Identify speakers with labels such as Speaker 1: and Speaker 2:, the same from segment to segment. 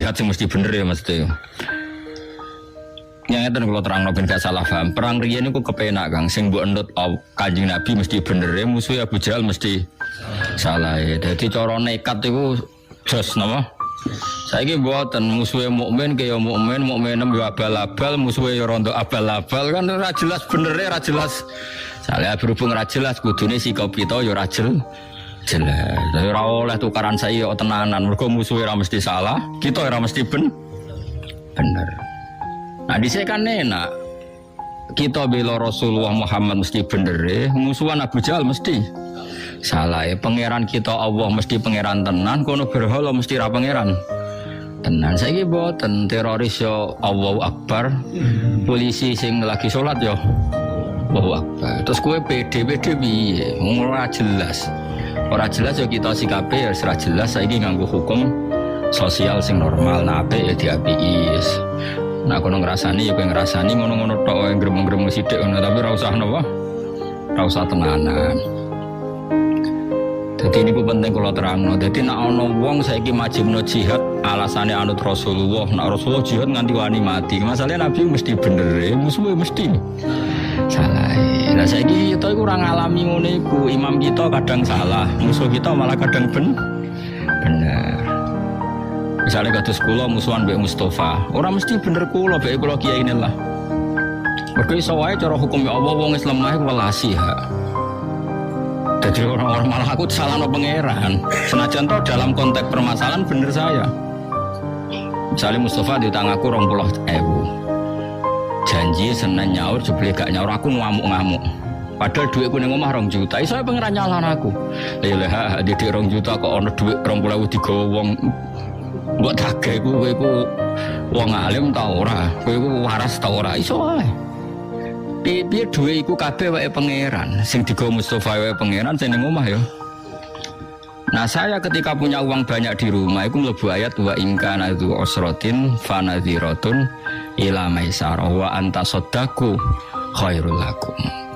Speaker 1: Jihad sing mesti bener ya mesti. Yang itu kalau terang ben gak salah paham. Perang riyen niku kepenak Kang, sing mbok endut Kanjeng Nabi mesti bener, musuh Abu Jahal mesti salah. Dadi cara nekat iku jos napa? Saiki mboten musuhe mukmin kaya mukmin, mukminem yo abal-abal, musuhe yo rondo abal-abal kan ora jelas benere, ora jelas. Salah berhubung ora jelas kudune sikap kita yo ora jelas. Ora oleh tukaran saiki yo tenanan, mergo musuhe ora mesti salah, kita ora mesti bener. Nah dhisik kan enak. Kita bela Rasulullah Muhammad mesti bener, musuhan Abu Jahal mesti salah. Pangeran kita Allah mesti pangeran tenan, kono berhala mesti ra pangeran tenan. Saiki boten teroris yo Allahu Akbar, polisi sing lagi salat yo Allahu Akbar. Terus kowe pede piye? Ora jelas. Ora jelas yo kita sikape ya ora jelas. Saiki nganggo hukum sosial sing normal, nah apik ya diapiki. Nah kono ngrasani ya kowe ngrasani ngono-ngono tok wae gremeng-gremeng sithik ngono, tapi ora usah napa? Ora usah tenanan. Dadi niku penting kula terangno. Dadi nek ana wong saiki majibno jihad alasane anut Rasulullah, nek Rasulullah jihad nganti wani mati. Masalahe Nabi mesti bener, musuhe mesti salah. Lah saiki kita iku ora ngalami ngono iku. Imam kita kadang salah, musuh kita malah kadang bener. Misalnya kados kula musuhan mbek Mustafa, ora mesti bener kula mbek kula kiai ini lah. Mergo iso wae cara hukum Allah wong Islam ae welasi ha. Jadi orang-orang malah aku salahno pangeran. Senajan toh dalam konteks permasalahan bener saya. Misalnya Mustafa diutang aku 20.000. Janji Senin nyaur jebule gak nyaur aku ngamuk-ngamuk. Padahal duitku ning omah 2 juta. Iso pangeran nyalahno aku. Lah didik 2 juta kok ana duit 20.000 digawa wong. Mbok dageh kowe iku wong alim ta ora? Kowe iku waras ta ora? Iso wae. Piye duwe iku kabeh wae pangeran. Sing digawa Mustofa wae pangeran sing ning omah ya. Nah, saya ketika punya uang banyak di rumah iku mlebu ayat wa ingkana itu usratin fanadhiratun ila maisarah wa anta saddaqu khairul lakum.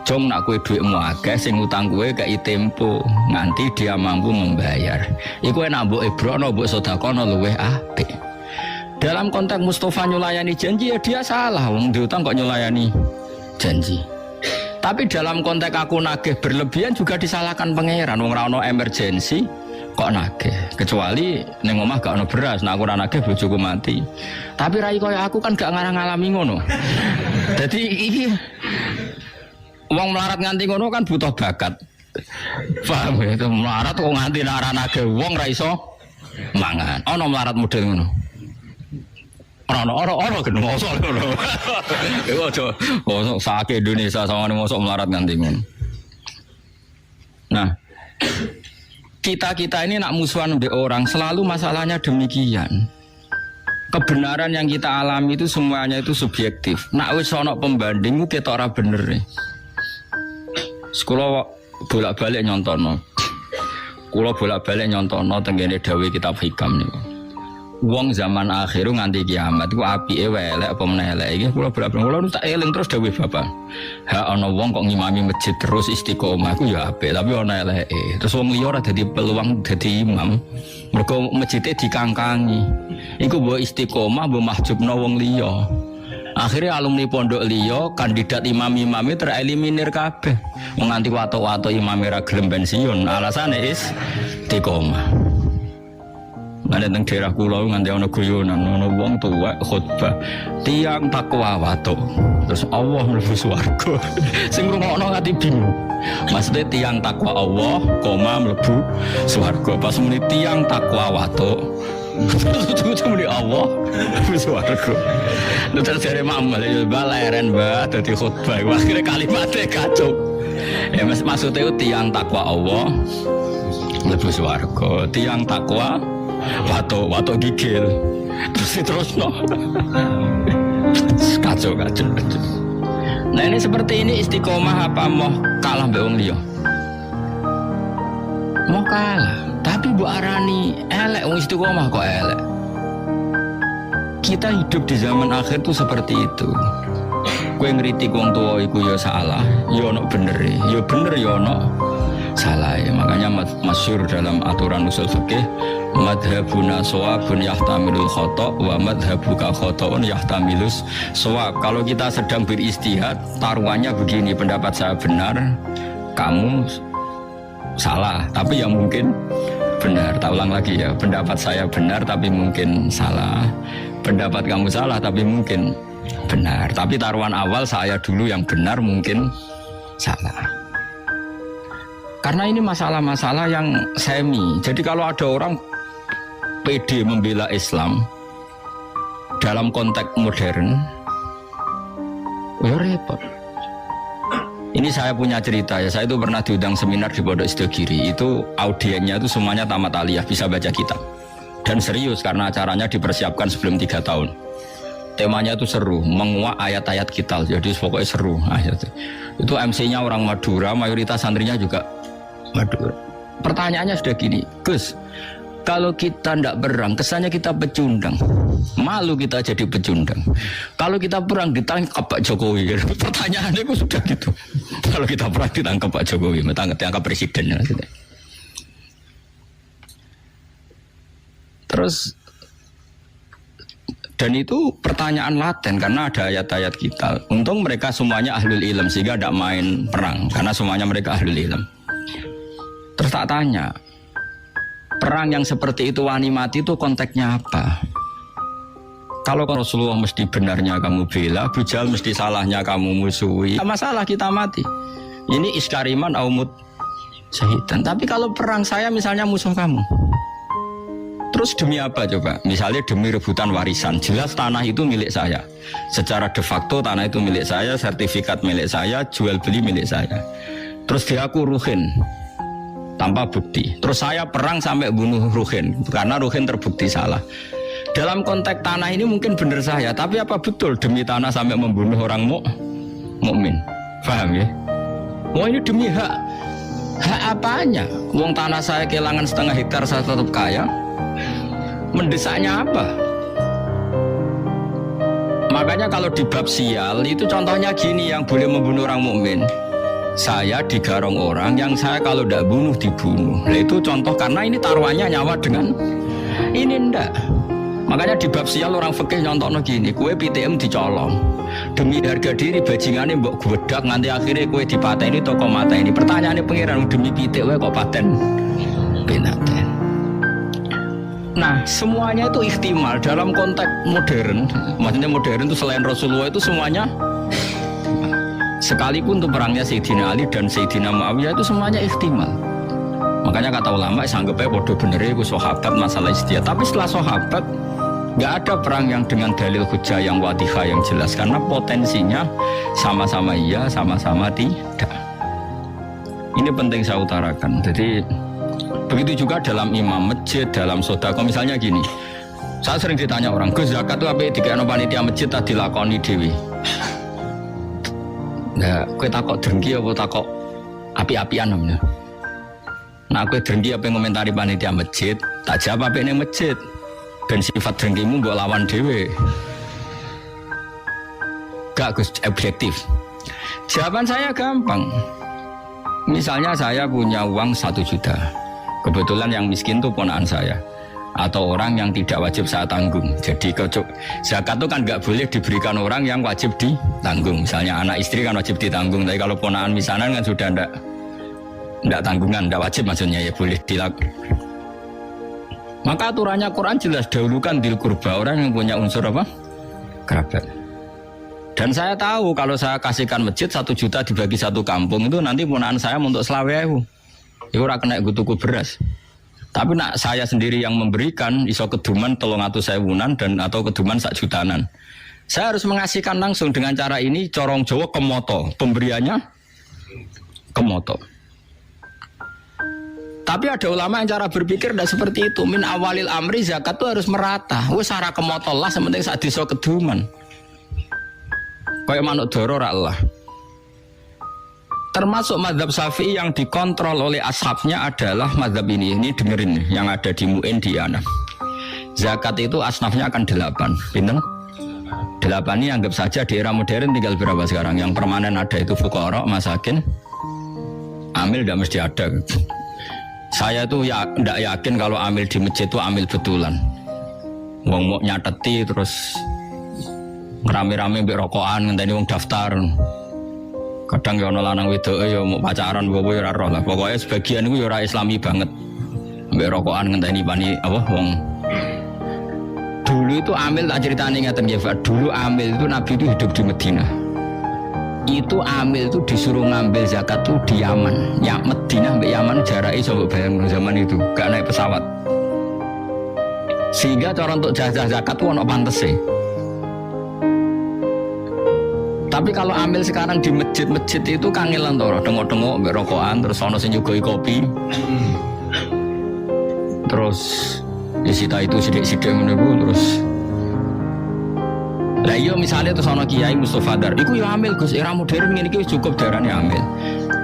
Speaker 1: Jong nak kowe dhuwitmu akeh sing utang kowe kei tempo nganti dia mampu membayar. Iku enak mbok ibrono mbok sedekahno luweh apik. Dalam konteks Mustafa nyulayani janji ya dia salah, wong diutang kok nyulayani janji. Tapi dalam konteks aku nagih berlebihan juga disalahkan pangeran. Wong ora ono emergensi kok nagih. Kecuali ning omah gak ono beras, nek aku ora nagih bojoku mati. Tapi rai koyo aku kan gak ngarang-ngalami ngono. Dadi iki wong melarat nganti ngono kan butuh bakat. Paham ya? Itu melarat kok nganti ora nagih wong ra iso mangan. Ono melarat model ngono. Ono kan mosok ngono. Iku aja mosok sak Indonesia sawangane mosok melarat nganti ngono. Nah, kita ini nak musuhan mbek orang selalu masalahnya demikian. Kebenaran yang kita alami itu semuanya itu subjektif. Nak wis ana pembanding ku ketok ora bener. Sekolah bolak-balik nyontono. Kula bolak-balik nyontono tenggene dawuh kitab hikam niku. Wong zaman akhir nganti kiamat iku apike wae elek apa meneh elek iki kula bolak-balik kula tak eling terus dawuh Bapak. Ha ana wong kok ngimami masjid terus istiqomah iku ya apik tapi ana eleke. Terus wong liya ora dadi peluang dadi imam. Mergo masjide dikangkangi. Iku mbok istiqomah mbok mahjubno wong liya. Akhirnya alumni pondok liya kandidat imam-imame tereliminir kabeh. Nganti wato-wato imam ra gelem pensiun alasane istiqomah. Ada teng daerah kula nganti ana guyonan ana wong tuwa khutbah tiang takwa wato. Terus Allah mlebu swarga. Sing ngrungokno ati bingung. Maksudnya tiang takwa Allah, koma mlebu swarga. Pas muni tiang takwa wato. Terus muni Allah mlebu swarga. Terus dari mamal ya baleren mbak dadi khutbah. Akhirnya kalimatnya kacau. Ya maksudnya itu tiang takwa Allah mlebu swarga. Tiang takwa wato gigil terus no kacau. Nah ini seperti ini istiqomah apa mau kalah mbek wong liya? Mau kalah tapi Bu Arani elek wong istiqomah kok elek. Kita hidup di zaman akhir tuh seperti itu. Kowe ngritik wong tuwa iku ya salah, ya ono bener, ya bener ya ono salah ya. Makanya masyhur dalam aturan usul fikih, madhabuna shawabun yahtamilul khata' wa madhabuka khata'un yahtamilus shawab. Kalau kita sedang beristihad, taruhannya begini, pendapat saya benar, kamu salah, tapi yang mungkin benar. Tak ulang lagi ya, pendapat saya benar tapi mungkin salah, pendapat kamu salah tapi mungkin benar. Tapi taruhan awal saya dulu yang benar, mungkin salah. Karena ini masalah-masalah yang semi. Jadi kalau ada orang PD membela Islam dalam konteks modern, ya repot. Ini saya punya cerita ya, saya itu pernah diundang seminar di Pondok Sidogiri. Itu audiennya itu semuanya tamat aliyah, bisa baca kitab. Dan serius karena acaranya dipersiapkan sebelum 3 tahun. Temanya itu seru, menguak ayat-ayat kitab. Jadi pokoknya seru. Itu MC-nya orang Madura, mayoritas santrinya juga Madura. Pertanyaannya sudah gini, Gus, kalau kita tidak perang, kesannya kita pecundang. Malu kita jadi pecundang. Kalau kita perang ditangkap Pak Jokowi. Pertanyaannya itu sudah gitu. Kalau kita perang ditangkap Pak Jokowi, ditangkap presiden. Terus, dan itu pertanyaan laten karena ada ayat-ayat kita. Untung mereka semuanya ahlul ilm sehingga tidak main perang karena semuanya mereka ahlul ilm. Terus tak tanya, perang yang seperti itu wani mati itu konteksnya apa? Kalau Rasulullah mesti benarnya kamu bela, Abu Jahal mesti salahnya kamu musuhi. Tidak masalah kita mati. Ini iskariman aumut syahidan. Tapi kalau perang saya misalnya musuh kamu, terus demi apa coba? Misalnya demi rebutan warisan. Jelas tanah itu milik saya. Secara de facto tanah itu milik saya, sertifikat milik saya, jual beli milik saya. Terus dia aku ruhin tanpa bukti. Terus saya perang sampai bunuh ruhin karena ruhin terbukti salah. Dalam konteks tanah ini mungkin benar saya, tapi apa betul demi tanah sampai membunuh orang mukmin? Paham ya? Wah ini demi hak apanya? Wong tanah saya kehilangan setengah hektar saya tetap kaya. Mendesaknya apa? Makanya kalau di bab sial itu contohnya gini yang boleh membunuh orang mukmin. Saya digarong orang yang saya kalau tidak bunuh dibunuh. Nah itu contoh karena ini taruhannya nyawa dengan ini ndak. Makanya di bab sial orang fikih nyontohno gini, kue PTM dicolong. Demi harga diri bajingane mbok gwedak nganti akhirnya kue dipateni toko mata ini. Pertanyaannya pangeran demi PTW kok paten penaten. Nah semuanya itu ihtimal dalam konteks modern. Maksudnya modern itu selain Rasulullah itu semuanya. Sekalipun untuk perangnya Sayyidina Ali dan Sayyidina Muawiyah itu semuanya ihtimal. Makanya kata ulama sanggupnya bodoh bener itu sahabat masalah istihad. Tapi setelah sahabat nggak ada perang yang dengan dalil hujah yang wadihah yang jelas karena potensinya sama-sama iya, sama-sama tidak. Ini penting saya utarakan. Jadi begitu juga dalam imam masjid, dalam sedekah misalnya gini. Saya sering ditanya orang, Gus zakat itu apa dikene panitia masjid tadi dilakoni dewi. Nah, kowe takok drengki apa takok api-apian namanya. Nah, kowe drengki apa ngomentari panitia masjid, tak jawab apa ning masjid. Ben sifat drengkimu mbok lawan dhewe. Gak Gus objektif. Jawaban saya gampang. Misalnya saya punya uang 1 juta. Kebetulan yang miskin itu ponakan saya atau orang yang tidak wajib saya tanggung. Jadi zakat itu kan nggak boleh diberikan orang yang wajib ditanggung. Misalnya anak istri kan wajib ditanggung. Tapi kalau ponakan misanan kan sudah ndak tanggungan, ndak wajib maksudnya ya boleh dilakukan. Maka aturannya Quran jelas dahulukan dil kurba, orang yang punya unsur apa? Kerabat. Dan saya tahu kalau saya kasihkan masjid 1 juta dibagi 1 kampung itu nanti ponakan saya untuk 20.000. Itu ora kena tuku beras. Tapi nak saya sendiri yang memberikan iso keduman 300.000-an dan atau keduman 1 jutaan. Saya harus mengasihkan langsung dengan cara ini corong Jawa kemoto, pemberiannya kemoto. Tapi ada ulama yang cara berpikir tidak seperti itu. Min awalil amri zakat itu harus merata. Wes ora kemoto lah sementing sak desa keduman. Kayak manuk doro ra Allah. Termasuk mazhab Syafi'i yang dikontrol oleh ashabnya adalah mazhab ini dengerin yang ada di Mu'in di Ahnaf. Zakat itu asnafnya akan 8. Pinten? 8 ini anggap saja di era modern tinggal berapa sekarang? Yang permanen ada itu fuqara, masakin, Amil tidak mesti ada. Saya tuh ya tidak yakin kalau amil di masjid itu amil betulan. Wong mau nyateti terus ngerame-rame mbek rokokan ngenteni wong daftar. Kadang ya ana lanang wedoke ya mau pacaran apa ya ora roh lah. Pokoke sebagian iku ya ora islami banget. Mbek rokokan ngenteni pani apa wong. Dulu itu amil tak ceritani ngaten nggih, Pak. Dulu amil itu Nabi itu hidup di Madinah. Itu amil itu disuruh ngambil zakat tuh di Yaman. Ya Madinah mbek Yaman jaraknya coba bayang zaman itu, gak naik pesawat. Sehingga cara untuk jajah zakat tuh ono pantese. Tapi kalau ambil sekarang di masjid-masjid itu kangelan toro, tengok-tengok mbek rokokan terus ono sing nyugoi kopi. Terus disita itu sidik-sidik menunggu terus. Lah iya misalnya terus ana Kiai Mustofa Dar, iku ya amil Gus, era modern ngene iki cukup darane amil.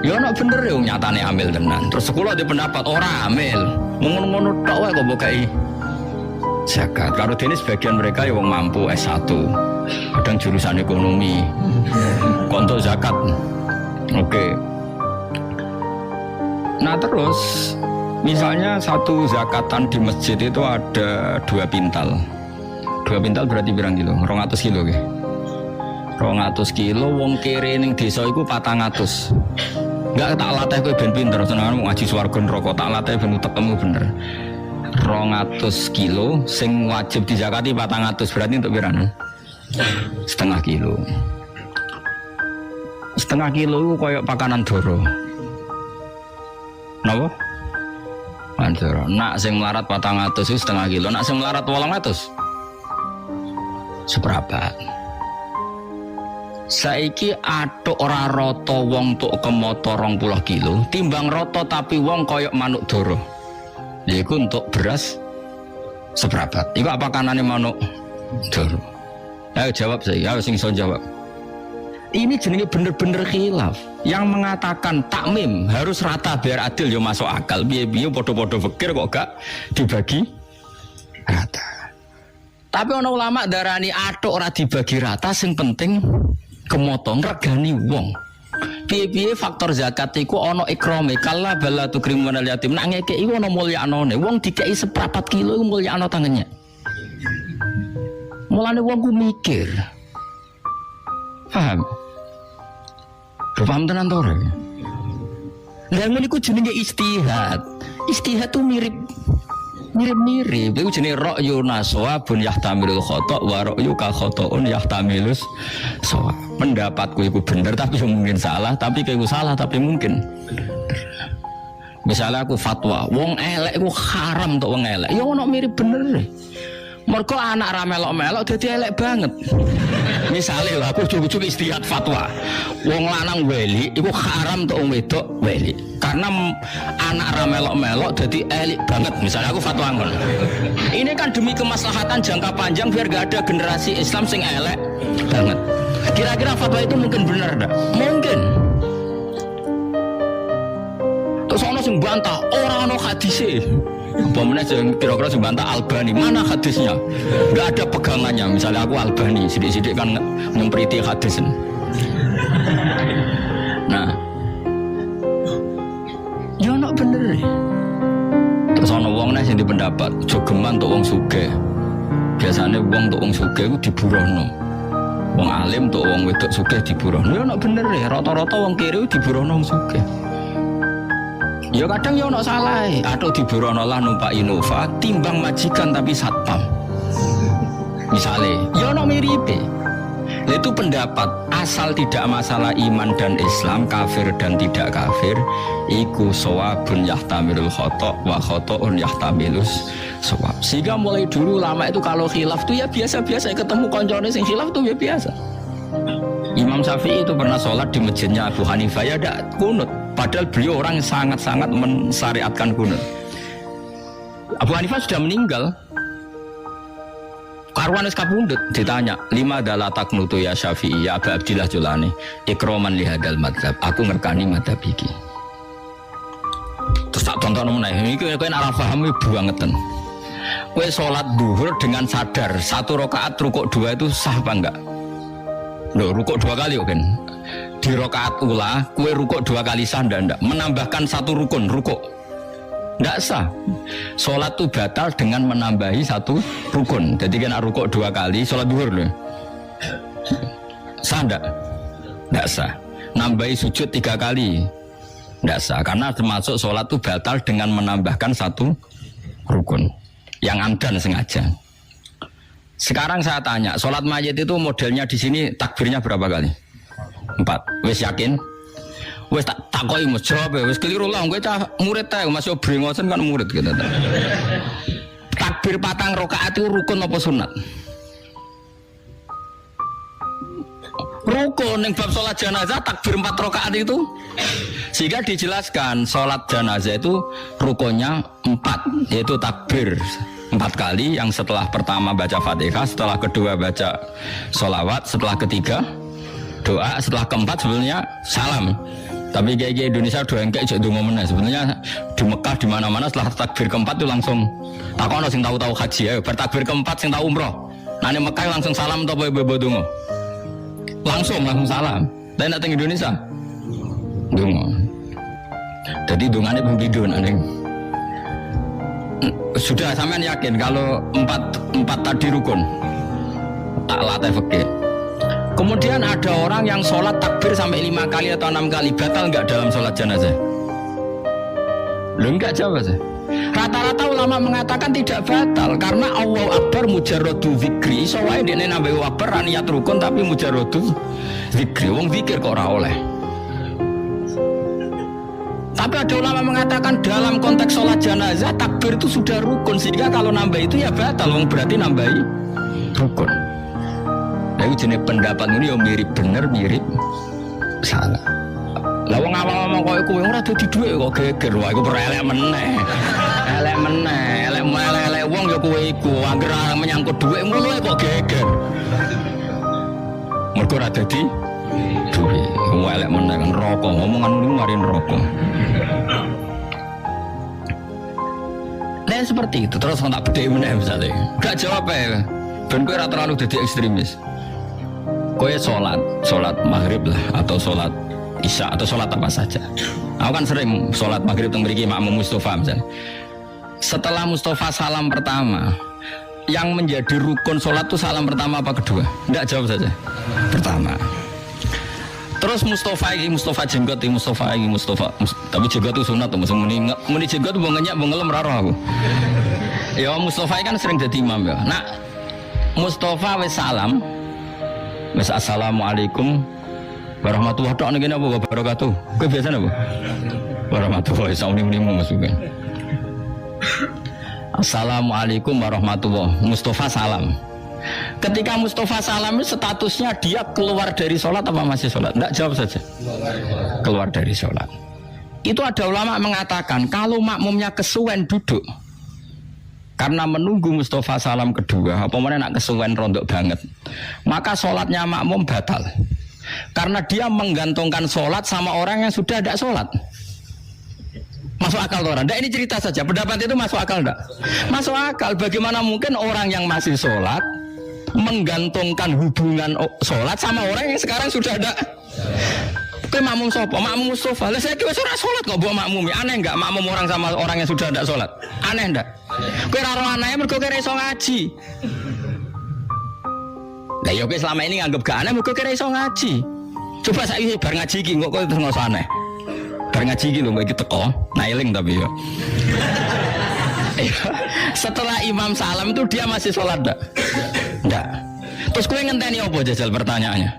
Speaker 1: Ya ana bener ya nyatane amil tenan. Terus sekolah di pendapat ora amil. Ngono-ngono tok wae kok mbok gawe zakat. Karo dene sebagian mereka ya wong mampu S1. Kadang jurusan ekonomi. Konto zakat. Oke. Nah terus misalnya satu zakatan di masjid itu ada 2 pintal. 2 pintal berarti berang kilo? 200 kilo ke? 200 kilo wong kere ning desa iku 400. Enggak tak latih kowe ben pinter senengan ngaji swarga neraka tak latih ben utekmu bener. 200 kilo sing wajib dizakati 400 berarti untuk berang? Setengah kilo. Setengah kilo itu koyok pakanan doro. Napa? Mandoro. Nak sing melarat 400 itu setengah kilo. Nak sing melarat 800 seberapa? Saiki atuk ora roto wong tuk kemoto 20 kilo timbang roto tapi wong koyok manuk doro. Yaiku untuk beras seberapa? Iku apa kanane manuk doro? Ayo jawab saya, ayo sing iso jawab. Ini jenenge bener-bener khilaf. Yang mengatakan takmim harus rata biar adil yo masuk akal. Biye-biye podo-podo fikir kok gak dibagi rata. Tapi ana ulama darani atuk ora dibagi rata sing penting kemotong regani wong. Piye-piye faktor zakat iku ana ikrame kala bala tukrimun al yatim. Nak ngekeki ana mulyanane. Wong dikeki seprapat kilo iku mulyakno tangannya. Mulane wong ku mikir. Paham? Paham tenan to ora? Lah ngene iku jenenge istihad. Istihad tuh mirip-mirip. Iku jenenge ra'yu naswabun yahtamilul khata' wa ra'yu ka khata'un yahtamilus shawab. Pendapatku iku bener tapi mungkin salah, tapi kaiku salah tapi mungkin. Misalnya aku fatwa, wong elek iku haram untuk wong elek. Ya ono mirip bener. Mergo anak ra melok-melok dadi elek banget. Misalnya aku cukup istihad fatwa, wong lanang weli iku haram untuk wong wedok weli. Karena anak ra melok-melok dadi elek banget. Misalnya aku fatwa ngono. Ini kan demi kemaslahatan jangka panjang biar gak ada generasi Islam sing elek banget. Kira-kira fatwa itu mungkin benar enggak? Mungkin. Terus ono sing bantah, ora ono hadise. Apa meneh sing kira-kira sing bantah Albani, mana hadisnya? Enggak ada pegangannya. Misalnya aku Albani, sidik-sidik kan nyempriti hadis. Nah. Ya ono bener. Terus ono wong nek sing dipendapat, jogeman untuk wong sugih. Biasane wong untuk wong sugih iku diburohno. Wong alim untuk wong wedok sugih diburohno. Ya ono bener ya, rata-rata wong kiri diburohno wong sugih. Ya kadang ya ono salah, atau diburono lah numpak Innova timbang majikan tapi satpam. Misalnya, ya ono miripe. Itu pendapat asal tidak masalah iman dan Islam, kafir dan tidak kafir, iku shawabun yahtamilul khata' wa khata'un yahtamilus shawab. Sehingga mulai dulu lama itu kalau khilaf tuh ya biasa-biasa, ketemu koncone sing khilaf tuh ya biasa. Imam Syafi'i itu pernah sholat di masjidnya Abu Hanifah ya ada kunut. Padahal beliau orang sangat-sangat mensyariatkan kunut. Abu Hanifah sudah meninggal. Karwan kapundut ditanya, lima adalah taknutu ya Syafi'i ya Abu Abdillah Julani ikroman lihadal madhab. Aku ngerkani madhab iki. Terus tak tonton meneh. Iki kowe nek ora paham bangetan. Kowe sholat duhur dengan sadar 1 rakaat rukuk 2 itu sah apa enggak? Loh, rukuk 2 kali kan? di rakaat ula kue rukuk 2 kali sah ndak menambahkan 1 rukun rukuk ndak sah. Sholat tuh batal dengan menambahi 1 rukun. Jadi kan rukuk 2 kali sholat duhur loh sah ndak sah. Nambahi sujud 3 kali ndak sah karena termasuk sholat tuh batal dengan menambahkan 1 rukun yang amdan sengaja. Sekarang saya tanya, sholat mayit itu modelnya di sini takbirnya berapa kali? 4. Wes yakin? Wes tak takoi mas jawab ya. Wes keliru lah. Gue cah murid teh masih beringosan kan murid gitu. Takbir 4 rakaat itu rukun apa sunat? Rukun yang bab sholat jenazah takbir 4 rakaat itu. Sehingga dijelaskan sholat jenazah itu rukunnya 4, yaitu takbir 4 kali, yang setelah pertama baca Fatihah, setelah kedua baca sholawat, setelah ketiga doa, setelah keempat sebenarnya salam. Tapi kayak Indonesia doa engkek jek donga meneh. Sebenarnya di Mekah di mana-mana setelah takbir keempat itu langsung takono sing tahu-tahu haji ayo bertakbir keempat sing tahu umroh. Nah di Mekah langsung salam atau bebo donga. Langsung salam. Tapi nek teng Indonesia donga. Jadi dongane pembidun aneh. Sudah sampean yakin kalau 4 tadi rukun tak latih fikih. Kemudian ada orang yang sholat takbir sampai 5 kali atau 6 kali, batal enggak dalam sholat jenazah? Lu enggak jawab sih. Rata-rata ulama mengatakan tidak batal karena Allahu Akbar mujarradu zikri. Soalnya dia nambah Akbar niat rukun tapi mujarradu zikri. Wong zikir kok ora oleh. Tapi ada ulama mengatakan dalam konteks sholat jenazah takbir itu sudah rukun, sehingga kalau nambah itu ya batal, berarti nambahi rukun. Nah itu jenis pendapat ini yang mirip bener mirip salah. Lah wong awam-awam koyo kowe ora dadi dhuwit kok geger, wah iku perelek meneh. Elek wong ya kowe iku anggere menyangkut dhuwit ngono kok geger. Mergo ora dadi dhuwit. Wong elek meneh kan rokok, omongan niku mari rokok. Nah seperti itu terus tak bedheki meneh misalnya. Gak jawab ya. Ben kowe ora terlalu dadi ekstremis. Kowe sholat maghrib lah atau sholat isya atau sholat apa saja. Aku kan sering sholat maghrib teng mriki makmum Mustafa misalnya. Setelah Mustafa salam pertama, yang menjadi rukun sholat itu salam pertama apa kedua? Enggak, jawab saja. Pertama. Terus Mustafa jenggot Mustafa. Tapi jenggot itu sunat tuh, muni jenggot tuh ngenyak ngelem ra roh aku. Ya Mustafa kan sering jadi imam ya. Nah, Mustafa wis salam. Wis assalamualaikum warahmatullahi wabarakatuh. Kowe biasa napa? Warahmatullahi wabarakatuh masukin. Assalamualaikum warahmatullahi. Mustafa salam. Ketika Mustafa salam itu statusnya dia keluar dari sholat apa masih sholat? Enggak, jawab saja. Keluar dari sholat. Itu ada ulama mengatakan kalau makmumnya kesuwen duduk karena menunggu Mustafa salam kedua, apa mana nak kesuwen rondok banget, maka sholatnya makmum batal. Karena dia menggantungkan sholat sama orang yang sudah tidak sholat. Masuk akal orang? Nggak, ini cerita saja. Pendapat itu masuk akal enggak? Masuk akal. Bagaimana mungkin orang yang masih sholat menggantungkan hubungan sholat sama orang yang sekarang sudah ada? Kowe makmum sapa? Makmum Mustafa. Lah saiki wis ora salat kok mbok makmumi. Aneh enggak makmum orang sama orang yang sudah tidak salat? Aneh enggak? Kowe ora ora aneh mergo kowe iso ngaji. Lah ya kowe selama ini nganggep gak aneh mergo kowe iso ngaji. Coba saiki bar ngaji iki kok kowe terus ngoso aneh. Bar ngaji iki lho iki teko, nailing tapi ya. Setelah imam salam itu dia masih salat enggak? Enggak. Terus kowe ngenteni apa jajal pertanyaannya?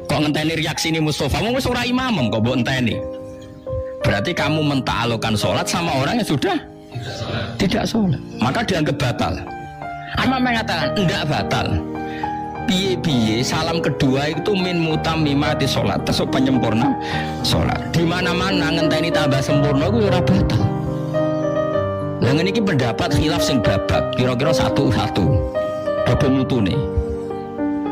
Speaker 1: Kok ngenteni reaksi ini Mustafa? Mau ora imam kok mbok enteni. Berarti kamu mentaklukkan sholat sama orang yang sudah tidak sholat. Maka dianggap batal. Amma mengatakan enggak batal. Piye-piye salam kedua itu min mutammimati sholat, termasuk penyempurna sholat. Di mana-mana ngenteni tambah sempurna itu ora batal. Lah ngene iki pendapat khilaf sing babak, kira-kira satu-satu. Padha mutune.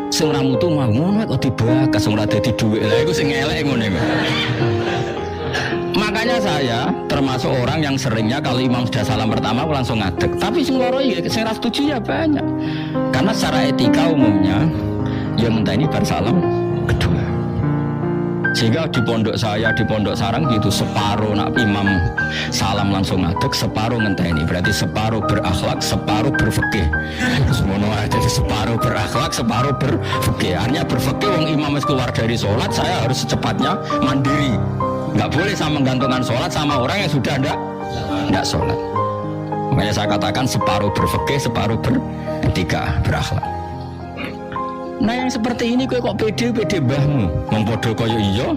Speaker 1: Sing ora mutu mah ngono kok dibakas ora dadi dhuwit. Lah iku sing elek ngono iku. Makanya saya termasuk orang yang seringnya kalau imam sudah salam pertama langsung ngadeg. Tapi sing loro iki sing ora setuju ya banyak. Karena secara etika umumnya yang minta ini bar salam kedua. Sehingga di pondok saya, di pondok sarang gitu, separuh nak imam salam langsung ngadeg, separuh ngenteni. Berarti separuh berakhlak, separuh berfikih. Semua jadi separuh berakhlak, separuh berfikih. Artinya berfikih, wong imam keluar dari sholat, saya harus secepatnya mandiri. Nggak boleh sama menggantungkan sholat sama orang yang sudah nggak sholat. Makanya saya katakan separuh berfikih, separuh beretika, berakhlak. Nah yang seperti ini kok pede mbahmu mempodo koyo iya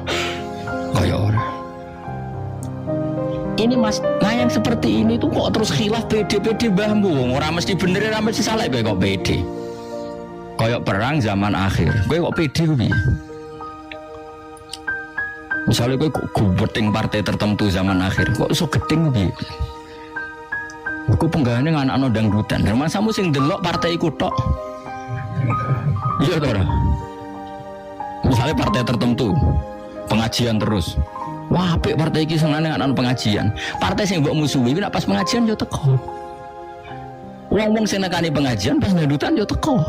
Speaker 1: koyo ora. Ini mas, nah yang seperti ini tuh kok terus khilaf pede mbahmu wong ora mesti bener ora mesti salah kok pede. Koyo perang zaman akhir. Kowe kok pede kuwi? Misalnya kowe kok gubeting partai tertentu zaman akhir kok iso gedeng kuwi? Aku penggane anak-anak dangdutan. Dan masamu sing delok partai iku tok. Iya toh. Misalnya partai tertentu pengajian terus. Wah, apik partai iki senengane anak pengajian. Partai sing mbok musuhi nek pas pengajian yo teko. Wong-wong sing nekani pengajian pas ndutan yo teko.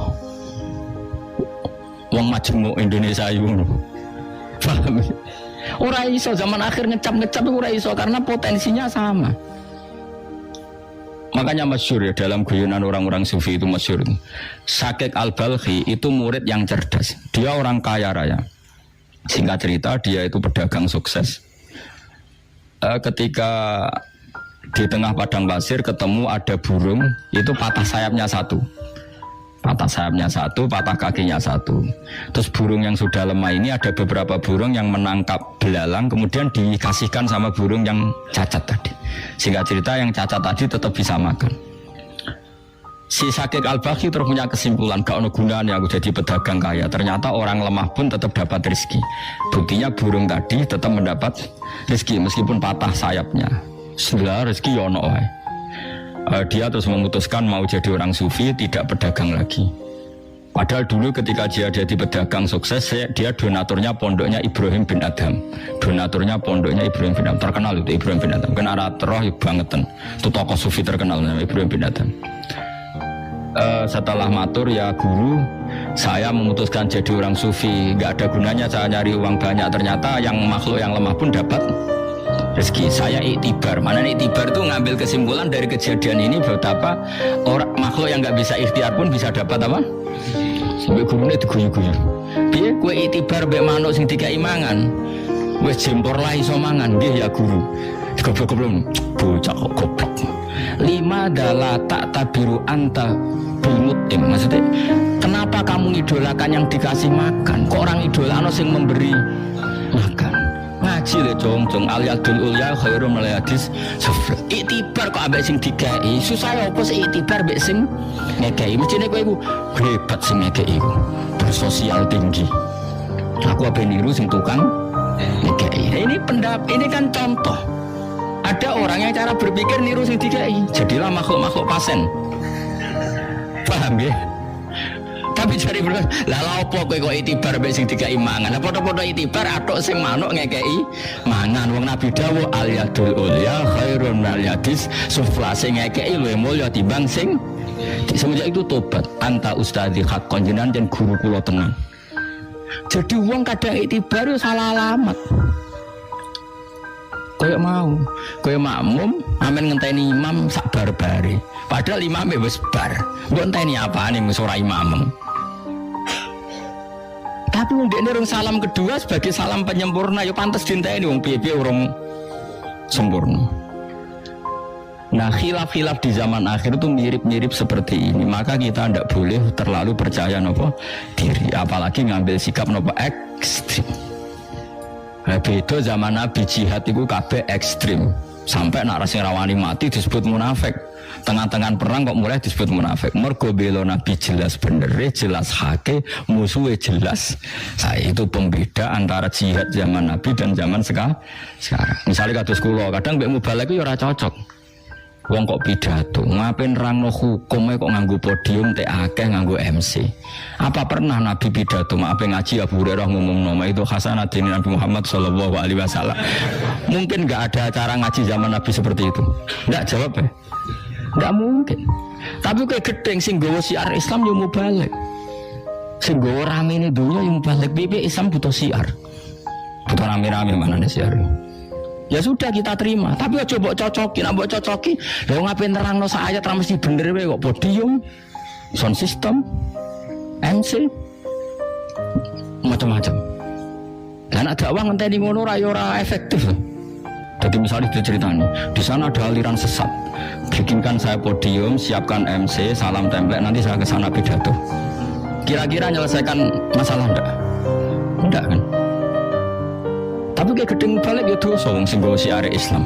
Speaker 1: Wong Majmuk Indonesia yo. Paham? Ora iso zaman akhir ngecap-ngecap ora iso karena potensinya sama. Makanya masyhur ya dalam guyonan orang-orang sufi itu masyhur. Syakik Al-Balkhi itu murid yang cerdas. Dia orang kaya raya. Singkat cerita dia itu pedagang sukses. Ketika di tengah padang pasir ketemu ada burung, itu patah sayapnya satu. Patah sayapnya satu, patah kakinya satu. Terus burung yang sudah lemah ini ada beberapa burung yang menangkap belalang kemudian dikasihkan sama burung yang cacat tadi. Sehingga cerita yang cacat tadi tetap bisa makan. Si Syakik Al-Balkhi terus punya kesimpulan, gak ada gunanya aku jadi pedagang kaya. Ternyata orang lemah pun tetap dapat rezeki. Buktinya burung tadi tetap mendapat rezeki meskipun patah sayapnya. Setelah rezeki yono wae. Dia terus memutuskan mau jadi orang sufi, tidak pedagang lagi. Padahal dulu ketika dia jadi pedagang sukses, dia donaturnya pondoknya Ibrahim bin Adham. Donaturnya pondoknya Ibrahim bin Adham. Terkenal itu Ibrahim bin Adham. Kena roh bangetan. Itu tokoh sufi terkenal namanya Ibrahim bin Adham. Setelah matur ya guru, saya memutuskan jadi orang sufi. Gak ada gunanya saya nyari uang banyak. Ternyata yang makhluk yang lemah pun dapat rezeki. Saya iktibar. Mana iktibar itu ngambil kesimpulan dari kejadian ini betapa orang makhluk yang nggak bisa ikhtiar pun bisa dapat apa? Sampai gurunya diguyu-guyu. Piye kowe iktibar mbek manuk sing dikai mangan. Wis jempor lah iso mangan. Nggih ya guru. Goblok-goblok bocah kok goblok. 5 adalah tak tabiru anta bimutim. Maksudnya kenapa kamu idolakan yang dikasih makan? Kok orang idolano sing memberi makan? Ngaji le jong al-yadul ulya khairum minal hadis sufla. Iktibar kok ambek sing dikai. Susah opo sih iktibar mbek sing ngekei. Mestine kowe iku hebat sing ngekei iku. Bersosial tinggi. Aku ape niru sing tukang ngekei. Ini kan contoh. Ada orang yang cara berpikir niru sing dikai. Jadilah makhluk-makhluk pasen. Paham ya? Tapi cari bener, lah apa kowe kok itibar mbek sing dikai mangan. Lah padha-padha itibar atok sing manuk ngekeki mangan. Wong Nabi dawuh al yadul ulya khairun minal yadis sufla. Sing ngekeki luwih mulya timbang sing. Semenjak itu tobat. Anta ustadzi haqqan jenengan jan guru kula tenan. Jadi wong kadang itibar yo salah alamat. Koyok mau, koyok makmum, amen ngenteni imam sak bar-bare. Padahal imamnya wis bar. Mbok ngenteni apane wis ora imam. Tapi wong dekne rung salam kedua sebagai salam penyempurna yo pantes dinteni wong piye-piye urung sempurna. Nah, khilaf-khilaf di zaman akhir itu mirip-mirip seperti ini. Maka kita tidak boleh terlalu percaya nopo diri, apalagi ngambil sikap nopo ekstrim. Beda zaman Nabi jihad itu kabeh ekstrim. Sampai nak sing rawani mati disebut munafik. Tengah-tengah perang kok mulai disebut munafik. Mergo bela Nabi jelas bener, jelas hake, musuhnya jelas. Saya itu pembeda antara jihad zaman Nabi dan zaman sekarang. Misalnya kados kula, kadang mbek mubalek iku ya ora cocok. Wong kok pidato, ngapain rangno hukumnya kok nganggo podium teh akeh nganggo MC. Apa pernah Nabi pidato ngapain ngaji Abu Hurairah ngomong nama itu Hasanadin Nabi Muhammad sallallahu alaihi wasallam. Mungkin enggak ada acara ngaji zaman Nabi seperti itu. Enggak jawab ya? Enggak mungkin. Tapi kayak gedeng sing nggawa syiar Islam yo mubalek. Sing nggawa ramene dunya yo mubalek. Piye Islam butuh syiar. Foto rame-rame mana nih siar. Ya sudah kita terima, tapi aja mbok cocokin, mbok cocoki. Lha ngapain nerangno sak ayat ra mesti bener wae kok podium, sound system, MC macam-macam. Dan ada uang ngenteni ngono ra ya ora efektif. Jadi misalnya diceritani, di sana ada aliran sesat. Bikinkan saya podium, siapkan MC, salam template, nanti saya ke sana pidato. Kira-kira menyelesaikan masalah enggak? Enggak kan? Tapi kayak gedeng balik ya dosa wong sing nggawa siare Islam.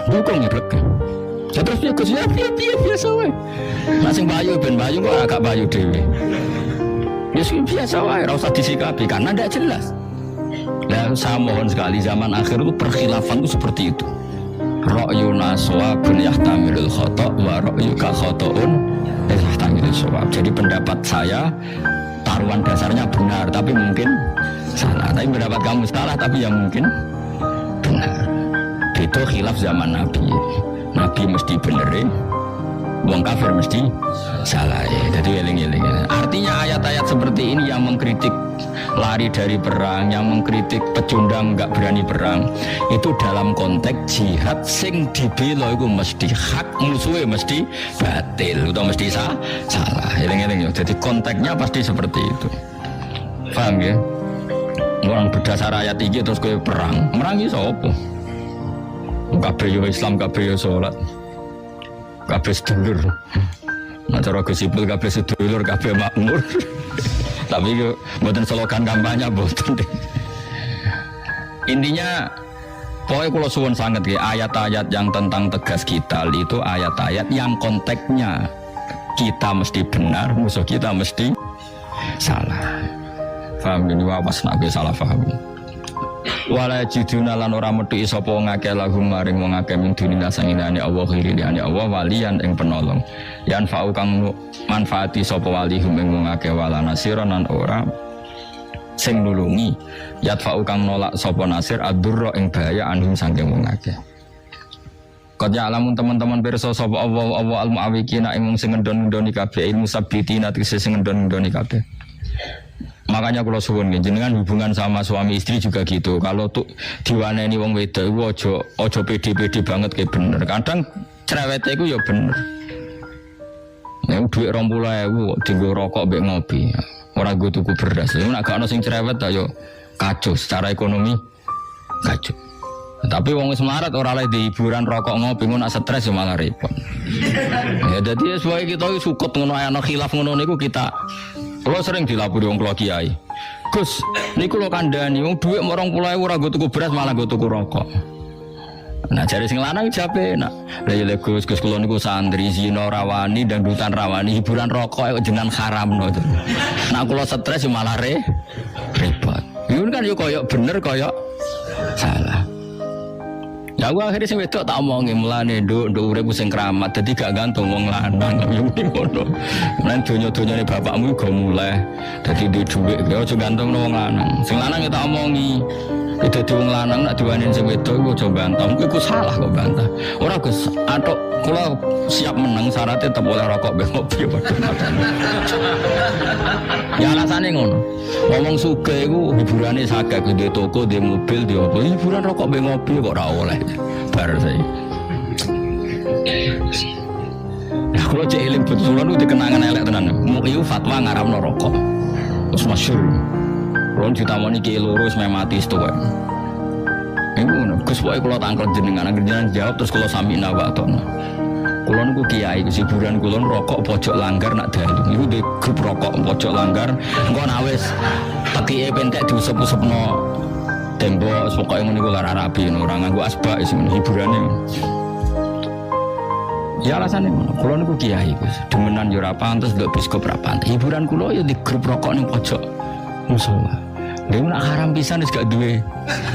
Speaker 1: Dukung ya blek. Ya terus ya Gus ya biasa wae. Lah sing bayu ben bayu kok agak bayu dhewe. Ya biasa wae ora usah disikapi karena ndak jelas. Lah saya mohon sekali zaman akhir itu perkhilafan itu seperti itu. Ra'yuna shawabun yahtamilul khata' wa ra'yuka khata'un yahtamilul shawab. Jadi pendapat saya taruhan dasarnya benar tapi mungkin salah, tapi pendapat kamu salah tapi yang mungkin benar. Itu khilaf zaman Nabi. Nabi mesti benerin, wong kafir mesti salah ya. Jadi eling-eling. Artinya ayat-ayat seperti ini yang mengkritik lari dari perang, yang mengkritik pecundang nggak berani perang, itu dalam konteks jihad sing dibela itu mesti hak, musuhnya mesti batil atau mesti salah. Eling-eling ya. Jadi konteksnya pasti seperti itu. Paham ya? Orang berdasar ayat ini terus ke perang, merangi siapa? Kabeh yo Islam, kabeh yo salat, kabeh sedulur. Nah cara gesipul kabeh sedulur, kabeh makmur. Tapi yo mboten slogan kampanye mboten. Intinya pokoknya kalau suwun sangat ya, ayat-ayat yang tentang tegas kita itu ayat-ayat yang konteksnya kita mesti benar, musuh kita mesti salah. Faham ini wawas nak salah faham. Wala jiduna lan ora metu sapa ngake lahum maring wong akeh min dunia sangilane Allah khirine Allah walian ing penolong. Yan fa'u kang manfaati sapa walihum ing wong akeh wala nasiron lan ora sing nulungi. Yat fa'u kang nolak sapa nasir adurra ing bahaya anhum saking wong akeh. Qad ya'lamun teman-teman pirsa sapa Allah al-mu'awwiqina ing sing ngendon-ngendoni kabeh ilmu sabbitina tegese sing ngendon-ngendoni kabeh. Makanya kalau suwun jenengan hubungan sama suami istri juga gitu. Kalau tuh diwaneni wong wedok iku ojo pede-pede banget kayak bener. Kadang cerewete iku ya bener. Nek dhuwit 20.000 kok dienggo rokok mbek ngopi. Ora nggo tuku beras. Nek gak ono sing cerewet ayo kacau secara ekonomi kacau. Tapi wong wis melarat ora oleh di hiburan rokok ngopi ngono stres ya malah repot. Ya dadi sebagai kita sukut ngono ana khilaf ngono niku kita. Kalau sering dilapuri wong kula kiai. Gus, niku lho kandhani wong dhuwit 20.000 ora nggo tuku beras malah nggo tuku rokok. Nah jare sing lanang jape nak. Lah ya Gus kula niku santri zina rawani dan dutan rawani hiburan rokok kok jenengan haramno. Nah kula stres malah repot. Iku kan yo koyo bener koyo salah. Ya gua akhirnya sing wedok tak omongi mulane nduk urip sing kramat dadi gak gantung wong lanang yo ngono. Lan donya-donyane bapakmu go mulai dadi duwe dhuwit ya aja gantung wong lanang. Sing lanang ya tak omongi. Dadi wong lanang nek diwanin sing wedok iku aja bantah. Kuwi ku salah kok bantah. Ora Gus, atok kula siap menang syaratnya tetep oleh rokok mbek ngopi padha. Ya alasane ngono. Ngomong sugih iku hiburane saged gede toko, di mobil, di apa. Hiburan rokok mbek ngopi kok ora oleh. Bar saiki. Nah, kalau cek eling betulan itu dikenangan elek tenan. Mu'iu fatwa ngaramno rokok. Terus masyhur. Kalau ditamoni ki loro wis mati setuwe. Iku Gus wae kula tangkel jenengan jawab terus kula sami nawaktono. Kula niku kiai hiburan kula rokok pojok langgar nak dalu. Niku di grup rokok pojok langgar. Engko nek wis tekike pentek diusep-usepno tembok pokoke ngene iku lara rapi ora nganggo asbak wis hiburane. Ya alasane ngono. Kula niku kiai Gus. Demenan yo ora pantes nduk biskop ora pantes. Hiburan kula ya di grup rokok ning pojok musola. Lha nek haram pisan wis gak duwe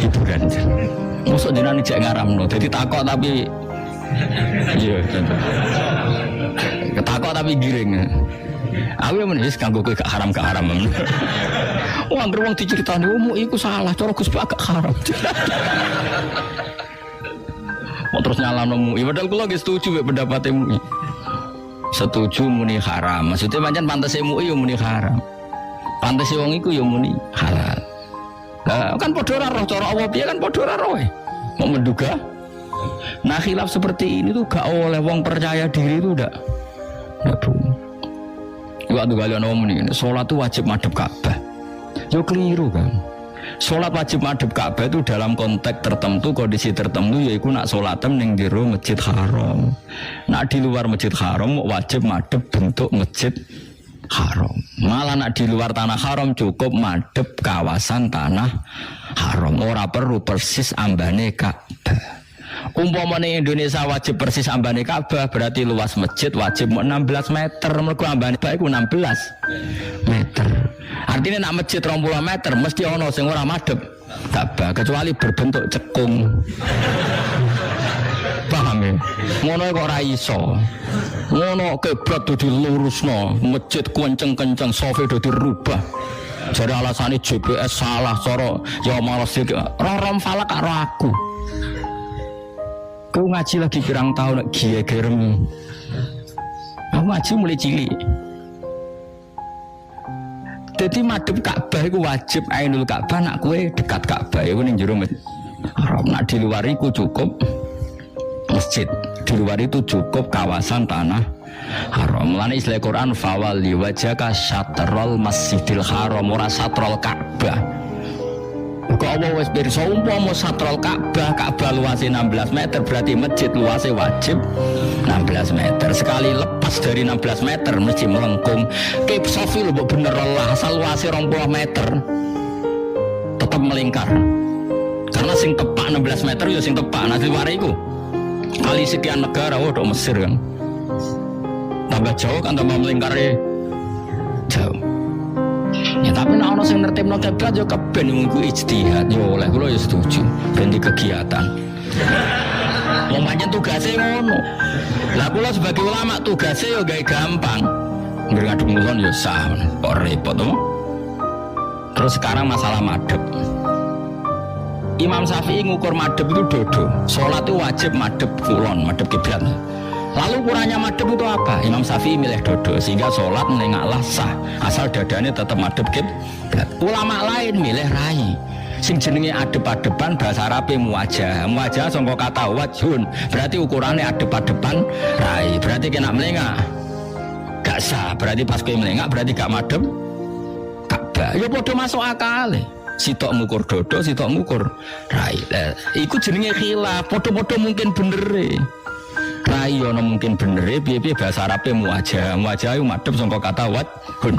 Speaker 1: hiburan. Mosok jenengan jek ngaramno. Dadi takok tapi iya, ketakok tapi giring. Aku yang menulis kanggo kowe gak haram. Wah, anggere wong diceritani umuk iku salah, cara Gus agak haram. Mau terus nyalano MUI, padahal kula nggih setuju mek pendapate MUI. Setuju muni haram. Maksudnya pancen pantes MUI yo muni haram. Pantes wong iku yo muni halal. Lah kan padha ora roh cara Allah piye kan padha ora roh. Mau menduga. Nah khilaf seperti ini tuh gak oleh wong percaya diri itu udah. Enggak boleh. Waktu kalian ngomong ini, sholat itu wajib madhep Ka'bah. Yo keliru kan. Sholat wajib madhep Ka'bah itu dalam konteks tertentu, kondisi tertentu, yaitu nak sholatem ning jero Masjid Haram. Nak di luar Masjid Haram wajib madhep bentuk Masjid Haram. Malah nak di luar tanah haram cukup madhep kawasan tanah haram. Ora perlu persis ambane Ka'bah. Umpamane Indonesia wajib persis ambane Ka'bah, berarti luas masjid wajib 16 meter. Mergo ambane bae ku 16 meter. Artinya nak masjid 20 meter mesti ono sing ora madhep Ka'bah kecuali berbentuk cekung. Paham ya? Ngono kok ora iso. Ngono kiblat do dilurusno, masjid kenceng-kenceng, sofe do dirubah. Jadi alasane GPS salah cara ya males iki. Rom falak karo aku. Kau ngaji lagi pirang tahun gegerem. Aku ngaji mulai cilik. Jadi madhep Ka'bah itu wajib ainul Ka'bah nak kue dekat Ka'bah itu ning jero haram. Nak di luar itu cukup masjid. Di luar itu cukup kawasan tanah haram. Mulane istilah Quran fawali wajhaka syatrul masjidil haram ora satrul Ka'bah. Kok Allah wis pirsa umpama satrul Ka'bah, Ka'bah luasnya 16 meter berarti masjid luasnya wajib 16 meter. Sekali lepas dari 16 meter mesti melengkung. Kayak sofi lho bener lah asal luasnya 20 meter tetap melingkar. Karena sing tepak 16 meter ya sing tepak nah di luar iku. Kali sekian negara waduh Mesir kan. Tambah jauh kan tambah melingkar jauh. Ya tapi nek ana sing nertibno kiblat yo keben nggo ijtihad yo oleh kula yo setuju ganti kegiatan. Wong pancen tugase ngono. Lah kula sebagai ulama tugase yo gawe gampang. Ngadeg mulon yo sah kok repot to. Terus sekarang masalah madhep. Imam Syafi'i ngukur madhep itu dodo. Salat itu wajib madhep kulon, madhep kiblat. Lalu ukurannya madhep itu apa? Imam Syafi'i milih dodo sehingga sholat menengaklah sah asal dadanya tetap madhep kiblat. Ulama lain milih rai sing jenenge adep-adepan bahasa Arabe muwajah. Muwajah sangka kata wajhun berarti ukurannya adep-adepan rai berarti kena melengak gak sah berarti pas kowe melengak berarti gak madhep Ka'bah. Ya padha masuk akal. Sitok ngukur dodo, sitok ngukur rai. Iku jenenge khilaf, padha-padha mungkin bener. Rai ono mungkin bener piye-piye bahasa Arabe muwajah. Muwajah iku madhep sangka kata wajhun.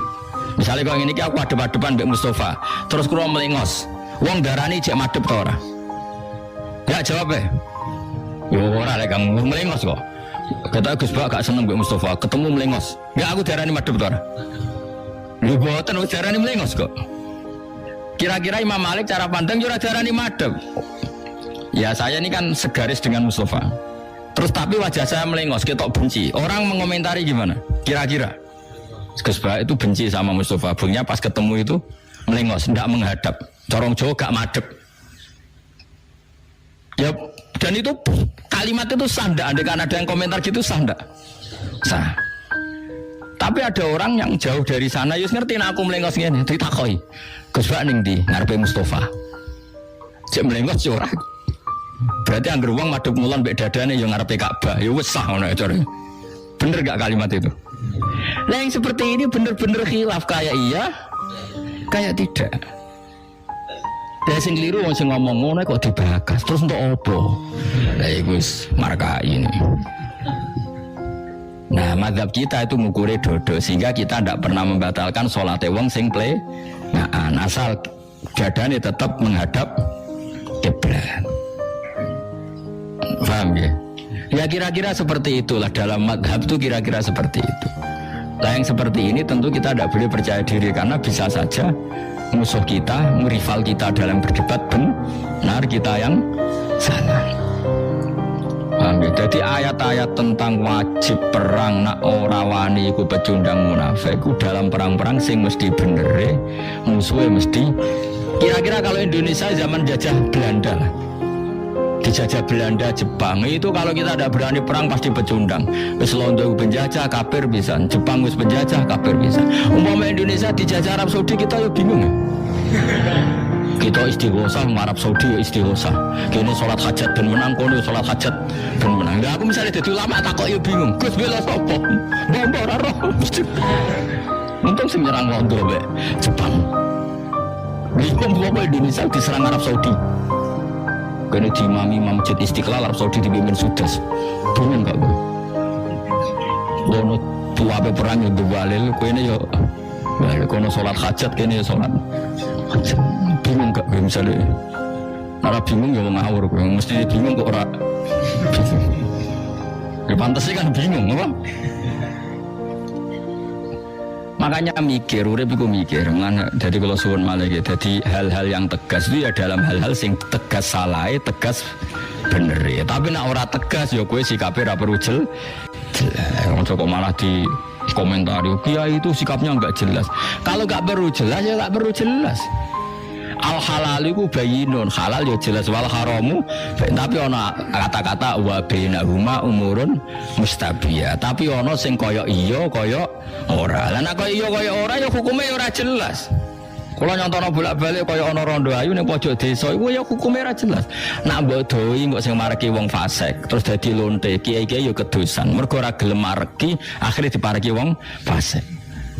Speaker 1: Misale kok ngene iki aku adep-adepan mbek Mustofa, terus kula melengos. Wong darani jek madhep ta ora? Ya jawab yo ora lek kang melengos kok. Kata Gus Bak gak seneng mbek Mustofa, ketemu melengos. Ya aku darani madhep ta ora? Lho boten wis darani melengos kok. Kira-kira Imam Malik cara pandang yo ora darani madhep. Ya saya ini kan segaris dengan Mustofa. Terus tapi wajah saya melengos, ketok benci. Orang mengomentari gimana? Kira-kira Gus Bak itu benci sama Mustofa. Bungnya pas ketemu itu melengos, tidak menghadap. Corong Jawa gak madep. Ya, dan itu kalimat itu sah ndak? Andaikan ada yang komentar gitu sah ndak? Sah. Tapi ada orang yang jauh dari sana, yus ngerti nak aku melengos ngene, ditakoi. Gus Bak ning ndi? Ngarepe Mustofa. Cek melengos yo ora. Berarti angger wong madhep ngulon mbek dadane yo ngarepe Ka'bah. Ya wis sah ngono cara. Bener gak kalimat itu? Lah yang seperti ini bener-bener khilaf kayak iya, kayak tidak. Lah sing keliru wong sing ngomong ngono kok dibakas. Terus untuk opo? Lah iku wis markai ini. Nah, mazhab kita itu ngukure dodo sehingga kita tidak pernah membatalkan sholatnya wong sing play. Nah, asal dadane tetap menghadap kiblat. Paham ya? Ya kira-kira seperti itulah dalam madhab itu kira-kira seperti itu. Nah yang seperti ini tentu kita tidak boleh percaya diri karena bisa saja musuh kita, rival kita dalam berdebat benar kita yang salah. Paham ya? Jadi ayat-ayat tentang wajib perang nak ora wani iku pecundang munafik iku dalam perang-perang sing mesti bener musuhnya mesti. Kira-kira kalau Indonesia zaman jajah Belanda lah. Dijajah Belanda, Jepang itu kalau kita tidak berani perang pasti pecundang. Wis londo penjajah kafir bisa, Jepang wis penjajah kafir bisa. Umpama Indonesia dijajah Arab Saudi kita ya bingung ya. Kita istighosa Arab Saudi istighosa. Kene salat hajat ben menang, kono salat hajat ben menang. Lah aku misalnya dadi ulama takok yo bingung. Gus bela sapa? Mbok ora roh. Untung sing nyerang Londo mbek Jepang. Bingung bapak Indonesia diserang Arab Saudi. Kene diimami Masjid Istiqlal Arab Saudi dipimpin Sudas. Bingung gak kowe? Kono tuape perang yo Walil, kene yo kono salat hajat kene yo salat hajat. Bingung gak gue misalnya Nara bingung ya mau ngawur gue mesti bingung kok orang ya pantasnya kan bingung apa? Makanya mikir, urip iku mikir jadi kalau suwun malah gitu jadi hal-hal yang tegas itu ya dalam hal-hal sing tegas salah tegas bener ya tapi nak ora tegas ya gue sikapnya ora perlu jelas kok malah di komentari kiai itu sikapnya enggak jelas kalau enggak perlu jelas ya enggak perlu jelas. Al halal itu bayinun halal ya jelas wal haramu tapi ana kata-kata wa bainahuma umurun mustabiyah tapi ana sing kaya iya kaya ora lan nek kaya iya kaya ora ya hukume ora jelas kula nyontono bolak-balik kaya ana rondo ayu ning pojok desa iku ya hukume ora jelas nak mbok doi kok sing mareki wong fasik terus dadi lonte kiai-kiai ya kedosan mergo ora gelem mareki akhire dipareki wong fasik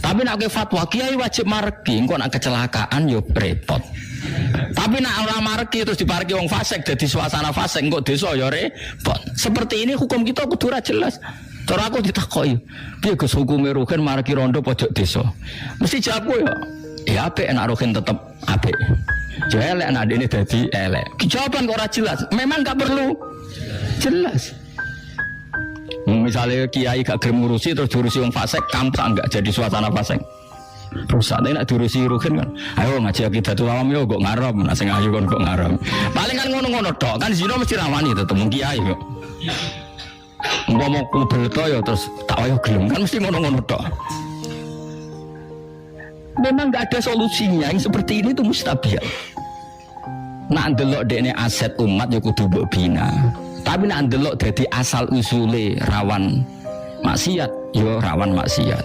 Speaker 1: tapi nak ke fatwa kiai wajib mareki engko nak kecelakaan yo repot. Tapi nak ora mareki terus dipareki wong fasik dadi suasana fasik engko desa yo repot. Seperti ini hukum kita kudu ora jelas. Cara aku ditakoki, piye Gus hukume Ruhin mareki rondo pojok desa? Mesti jawabku ya apik nek Ruhin tetep apik. Jo elek nek dene dadi elek. Jawaban kok ora jelas. Memang enggak perlu jelas. Misalnya kiai gak gelem ngurusi terus diurusi wong fasik kampak enggak jadi suasana fasik rusak nek diurusi Ruhin kan ayo ngaji akidatul awam yo kok ngarep nek sing ayu kon kok ngarep paling kan ngono-ngono tok kan zina mesti rawani tetep mung kiai kok umpama kubel to yo terus tak ayo gelem kan mesti ngono-ngono tok memang enggak ada solusinya yang seperti ini tuh mustabiat nak ndelok dekne aset umat ya kudu mbok bina. Tapi nak ndelok dadi asal usule rawan maksiat, yo rawan maksiat.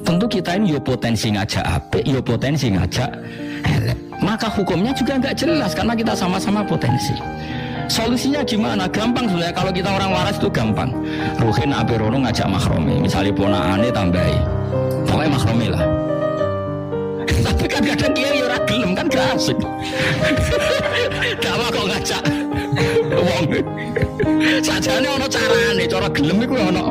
Speaker 1: Tentu kita ini yo potensi ngajak apik, yo potensi ngajak elek. Maka hukumnya juga enggak jelas karena kita sama-sama potensi. Solusinya gimana? Gampang sebenarnya kalau kita orang waras itu gampang. Ruhin ape rono ngajak mahrome, misalnya ponakane tambahi. Pokoknya mahrome lah. Tapi kan kadang kiai ora gelem kan gak asik. Dawa kok ngajak wong. Sajane ana carane, cara gelem iku ana.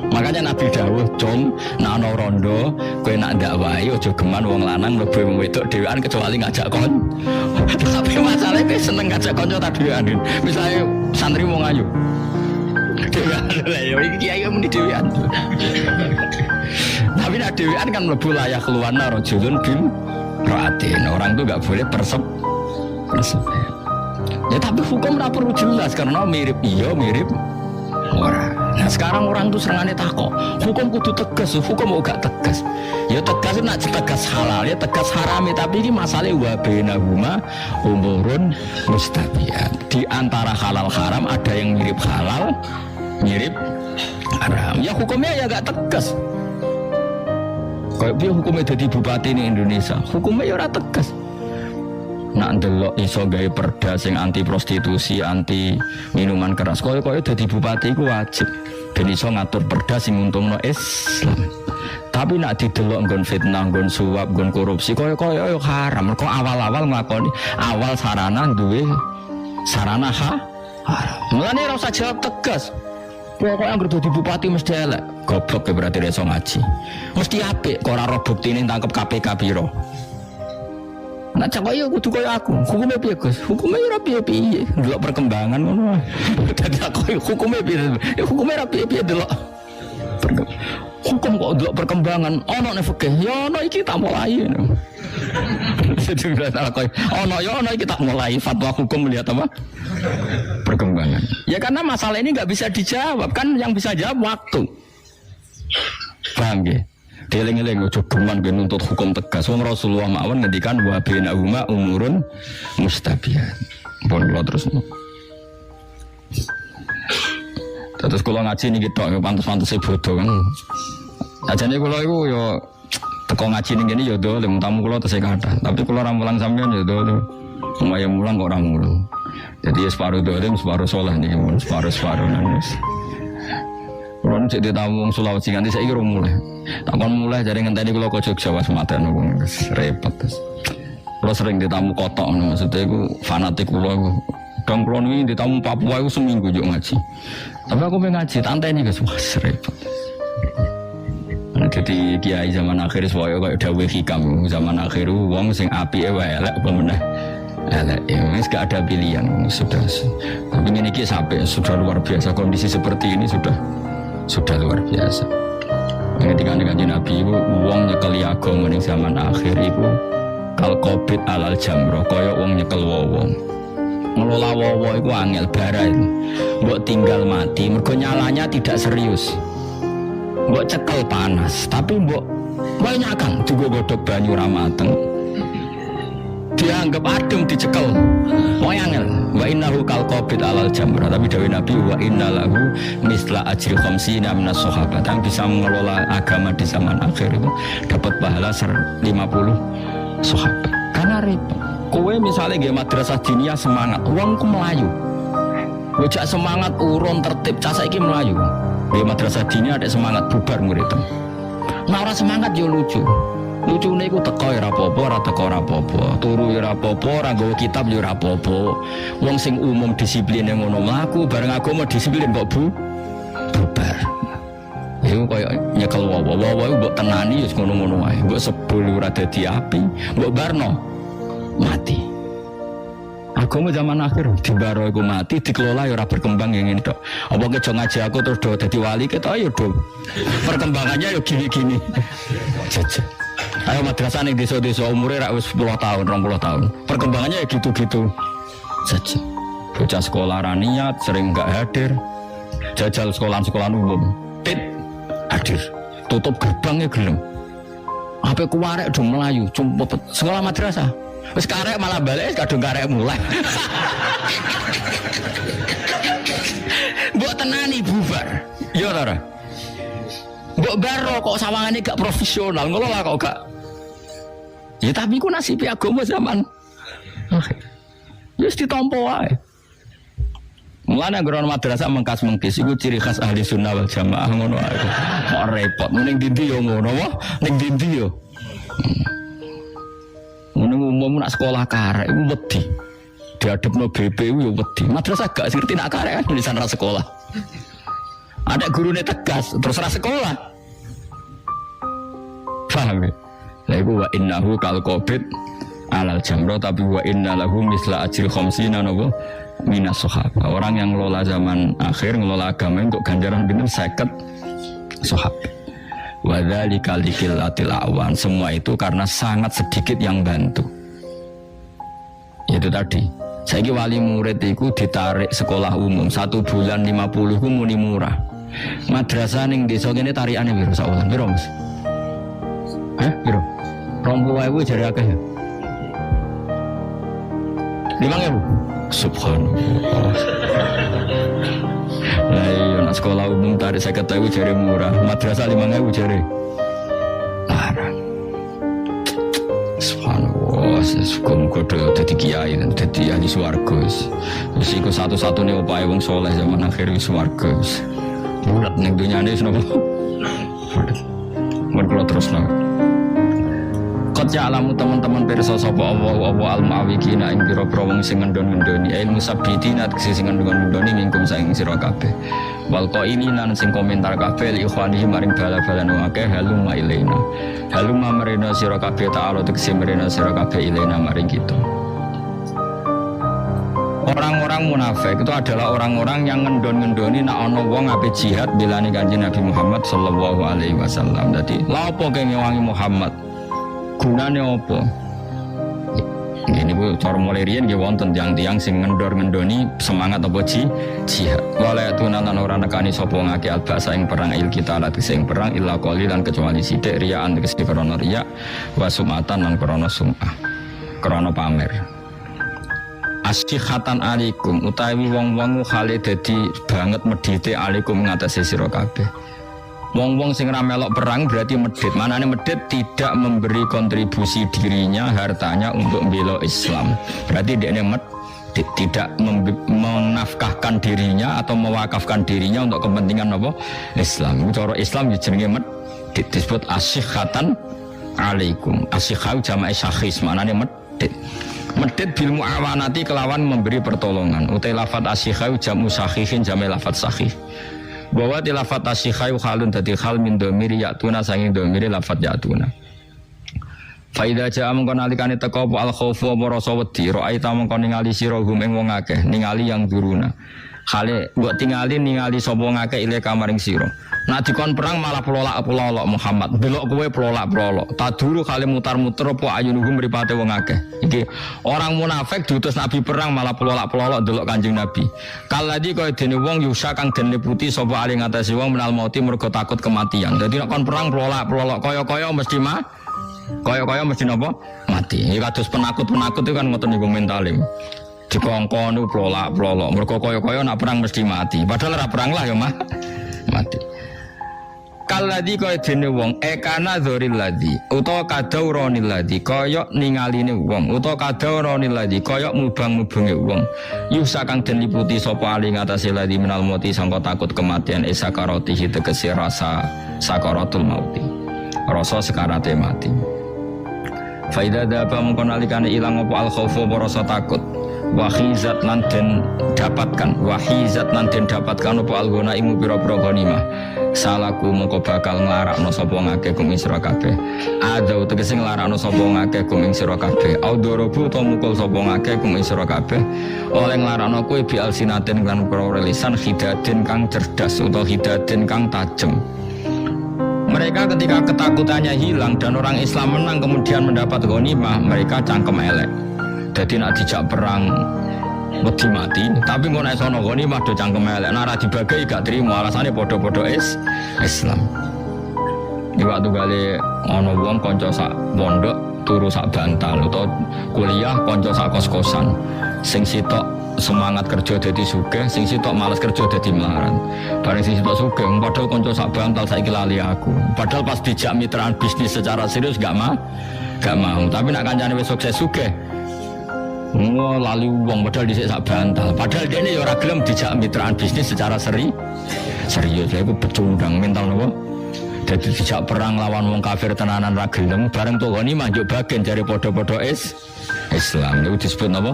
Speaker 1: Makanya Nabi dawuh, "Com, nek ana rondo, kowe nak ndakwahi aja geman wong lanang mlebu wong wedok dhewean kecuali ngajak kon." Tapi masalahnya kowe seneng ngajak kanca ta dhewean. Misalnya santri wong ayu. Dhewean lha ya iki kiai muni dhewean. Tapi nak dhewean kan mlebu layak keluarna rajulun bil ra'atin. Orang tuh enggak boleh persep. Ya tapi hukum ora perlu jelas karena mirip iya mirip ora. Nah sekarang orang tuh serangannya takok hukum kudu tegas, hukum gak tegas. Ya tegas nak tegas halal ya tegas haram tapi ini masalah wa bainahuma umurun mustabiat. Di antara halal haram ada yang mirip halal mirip haram. Ya hukumnya ya gak tegas. Kayak dia hukumnya jadi bupati di Indonesia, hukumnya ya ora tegas. Nak ndelok iso gawe perda sing anti prostitusi, anti minuman keras. Koyo-koyo dadi bupati iku wajib ben iso ngatur perda sing nguntungno Islam. Tapi nak didelok nggon fitnah, nggon suap, nggon korupsi, koyo-koyo yo haram. Kok awal-awal nglakoni awal sarana duwe sarana haram. Mulane ora usah jawab tegas. Pokoknya anggere dadi bupati mesti elek. Goblok ya berarti iso ngaji. Mesti apik kok ora ro buktine tangkep KPK piro. Nah cak yo kudu koyo aku. Hukume piye Gus? Hukume ora piye-piye. Delok perkembangan ngono. Dadi aku hukume piye? Ya hukume ora piye-piye delok. Hukum kok delok perkembangan. Ono nek fikih, ya ono iki tak mulai. Sedulur tak koyo. Ono ya ono iki tak mulai fatwa hukum melihat apa? Perkembangan. Ya karena masalah ini enggak bisa dijawab kan yang bisa jawab waktu. Paham nggih? Dieling-eling ojo geman ben nuntut hukum tegas. Wong Rasulullah mawon ngendikan wa bainahuma umurun mustabiat. Pun kula terus. Terus kula ngaji niki tok pantes-pantese bodoh kan. Ajane kula iku yo Teko ngaji ning kene ya dolim tamu kula tesih kathah. Tapi kula ora mulang sampean ya dolim. Wong mulang kok ora mulang. Jadi ya separuh dolim, separuh saleh niki, separuh nang wis. Kula nek ditamu wong Sulawesi nganti saiki ora mulai. Takon mulai jare ngenteni kula ke Jogja Mas Maten wis repot terus. Kula sering ditamu kotok maksudnya iku fanatik kula iku. Dong kula niki ditamu Papua iku seminggu yo ngaji. Tapi aku pengen ngaji, tanteni guys, wah repot. Jadi kiai zaman akhir saya kayak dawuh hikam zaman akhir wong sing apike wae elek apa meneh. Elek ya wis gak ada pilihan sudah. Tapi ini ki sampai sudah luar biasa kondisi seperti ini sudah luar biasa. Ketika kanjeng Nabi itu wong nyekeli agama ning zaman akhir iku kal qabit alal jamro kaya wong nyekel wong. Ngelola wowo iku angel bara itu. Mbok tinggal mati mergo nyalanya tidak serius. Mbok cekel panas, tapi mbok banyak kan juga godhog banyu ra mateng. Dianggap adem dicekel. Moyangel, wa innahu kal qabid alal jamrah. Tapi dawuh Nabi wa innalahu misla ajri khamsina minas sahabat. Yang bisa mengelola agama di zaman akhir itu dapat pahala 50 sahabat. Karena repot. Kowe misalnya nggih madrasah diniyah semangat, wong ku melayu. Bocah semangat urun tertib, cah saiki melayu. Di madrasah dini ada semangat bubar murid. Nah orang semangat yo lucu. Lucune iku teko ya rapopo, ora teko rapopo. Turu ya rapopo, ora nggawa kitab ya rapopo. Wong sing umum disiplin yang ngono mlaku, bareng agama disiplin kok bubar. Iku koyo nyekel wawa iku mbok tenani ya ngono-ngono wae. Mbok sebul ora dadi api, mbok barno mati. Agama zaman akhir dibaro iku mati dikelola ya ora berkembang yang ngene tok. Apa kejo ngaji aku terus do dadi wali ketok ya do. Perkembangannya ya gini-gini. Jajah. Ayo madrasah ning desa-desa umure rak wis 10 tahun, 20 tahun. Perkembangannya ya gitu-gitu. Jajah. Bocah sekolah ra niat, sering enggak hadir. Jajal sekolah-sekolah umum. Tit hadir. Tutup gerbangnya gelem. Ape kuwarek do melayu, cumpet sekolah madrasah. Wis karek malah balik kadung karek mulai. Mbok tenani bubar. Ya ora. Mbok baro kok sawangane gak profesional, ngelola kok gak. Ya tapi ku nasib agama zaman akhir. Wis ditampa wae. Mulane nggon madrasah mengkas-mengkis iku ciri khas ahli sunnah wal jamaah ngono ae. Kok repot ning ndi yo ngono wae, ning ndi yo. Umum nak sekolah karek iku wedi. Diadepno BP iku yo wedi. Madrasah gak ngerti nak karek kan tulisan ra sekolah. Ada gurune tegas terus ra sekolah. Paham ya? Lah iku wa innahu kal qabid alal jamro tapi wa inna lahu misla ajri khamsina napa minas sahabat. Orang yang ngelola zaman akhir ngelola agama untuk ganjaran pinten 50 sahabat. Wadzalika liqillatil awan. Semua itu karena sangat sedikit yang bantu. Itu tadi. Saiki wali murid itu ditarik sekolah umum 1 bulan 50 ku muni murah. Madrasah ning desa kene tarikane piro sak wulan? Piro, Mas? Piro? 20.000 jare akeh ya. 5.000. Subhanallah. Lah iya nak sekolah umum tarik 50.000 jare murah, madrasah 5.000 jare larang. Subhanallah, semoga dadi kiai dan dadi ahli swarga wis. Wis iku satu-satunya upaya wong saleh zaman akhir wis swarga wis. Bulat ning dunyane wis napa. Mun kula terusno. Qad ja'alamu teman-teman pirsa sapa Allah al-mu'awwiqina ing pira-pira wong sing ngendon-ngendoni ilmu sabbitina sing ngendon-ngendoni mingkum saing sira kabeh. Wal qailina sing komentar kabeh li ikhwanihi maring bala-balane akeh halumma ilaina. Halumma marina sira kabeh ta'ala tegese marina sira kabeh ilaina maring kita. Orang-orang munafik itu adalah orang-orang yang ngendon-ngendoni nak ana wong ape jihad belani Kanjeng Nabi Muhammad sallallahu alaihi wasallam. Dadi lha opo kene wangi Muhammad? Gunane apa? Gini bu, cara mulai riyen nggih wonten tiang-tiang sing ngendor-ngendoni semangat apa jihad. Wala tunanan ora nekani sapa ngake albasa ing perang il kita lat sing perang illa qalilan kecuali sithik riyaan tegese krana riya wa sumatan lan krana sum'ah. Krana pamer. Asyihatan alaikum utawi wong-wong khale dadi banget medhite alaikum ngatasi sira kabeh. Wong-wong sing ra melok perang berarti medit. Manane medit tidak memberi kontribusi dirinya, hartanya untuk bela Islam. Berarti dia tidak menafkahkan dirinya atau mewakafkan dirinya untuk kepentingan apa? Islam. Cara Islam jenenge medit, disebut asyikhatan alaikum. Asyikhau jama'i syakhis, manane medit. Medit bil muawanati kelawan memberi pertolongan. Utai lafat asyikhau jamu syakhihin jama'i lafat syakhih. Bahwa di lafat asyikhau khalun dadi khal min dhamiri ya'tuna sanging dhamiri lafat ya'tuna. Faida ja'a mengko nalikane teka apa al khaufu apa rasa wedi ra'aita mengko ningali sira hum ing wong akeh ningali yang duruna. Khale mbok ningali sapa ngakeh ile kamaring sira. Nak dikon perang malah pelolak-pelolok Muhammad. Delok kowe pelolak-pelolok. Taduru kali mutar-muter apa ayunuhum mripate wong akeh. Iki orang munafik diutus Nabi perang malah pelolak-pelolok delok Kanjeng Nabi. Kaladi kaya dene wong yusa kang den liputi sapa ali ngatasi wong menal mauti mergo takut kematian. Dadi nek kon perang pelolak-pelolok kaya-kaya mesti kaya-kaya mesti napa? Mati. Iki kados penakut-penakut itu kan ngoten niku mentale. Dikongkon niku pelolak-pelolok. Mergo kaya-kaya nak perang mesti mati. Padahal ora perang lah ya mati. Kaladi kaya dene wong ekana dzoril ladzi utawa kadauronil ladzi kaya ningaline wong utawa kadauronil ladzi kaya mubang-mubange wong yusa kang den liputi sapa ali ngatasé ladzi menal mati sangka takut kematian sakarati tegese rasa sakaratul mauti rasa sekarate mati. Faida daba mengko nalikane ilang apa al khaufu rasa takut wahizat lan den dapatkan apa algona imu pira-pira ghanimah salaku mengko bakal nglarakno sapa ngakeh kum ing sira kabeh ada tegese nglarakno sapa ngakeh kum ing sira kabeh audorobu to mukul sapa ngakeh kum ing sira kabeh oleh nglarakno kowe bi alsinaten kan pro lisan hidatin kang cerdas utawa hidatin kang tajem. Mereka ketika ketakutannya hilang dan orang Islam menang kemudian mendapat ghanimah, mereka cangkem elek. Jadi nak dijak perang wedi mati, tapi kok nek sono ghanimah do cangkem elek. Nek ora dibagi gak trimo, alasane padha-padha Islam. Iki waktu kali ana wong kanca sak pondok turu sak bantal utawa kuliah kanca sak kos-kosan. Sing sitok semangat kerja dadi sugih, sing sitok males kerja dadi melarat. Bareng sing sitok sugih padahal kanca sak bantal saiki lali aku. Padahal pas dijak mitraan bisnis secara serius gak mau. Tapi nak kancane wis sukses sugih lali wong padahal dhisik sak bantal. Padahal dene ya ora gelem dijak mitraan bisnis secara serius. Lha iku pecundang mental napa? Dadi dijak perang lawan wong kafir tenanan ra gelem, bareng to ghanimah njuk bagian jare padha-padha Islam. Niku disebut napa?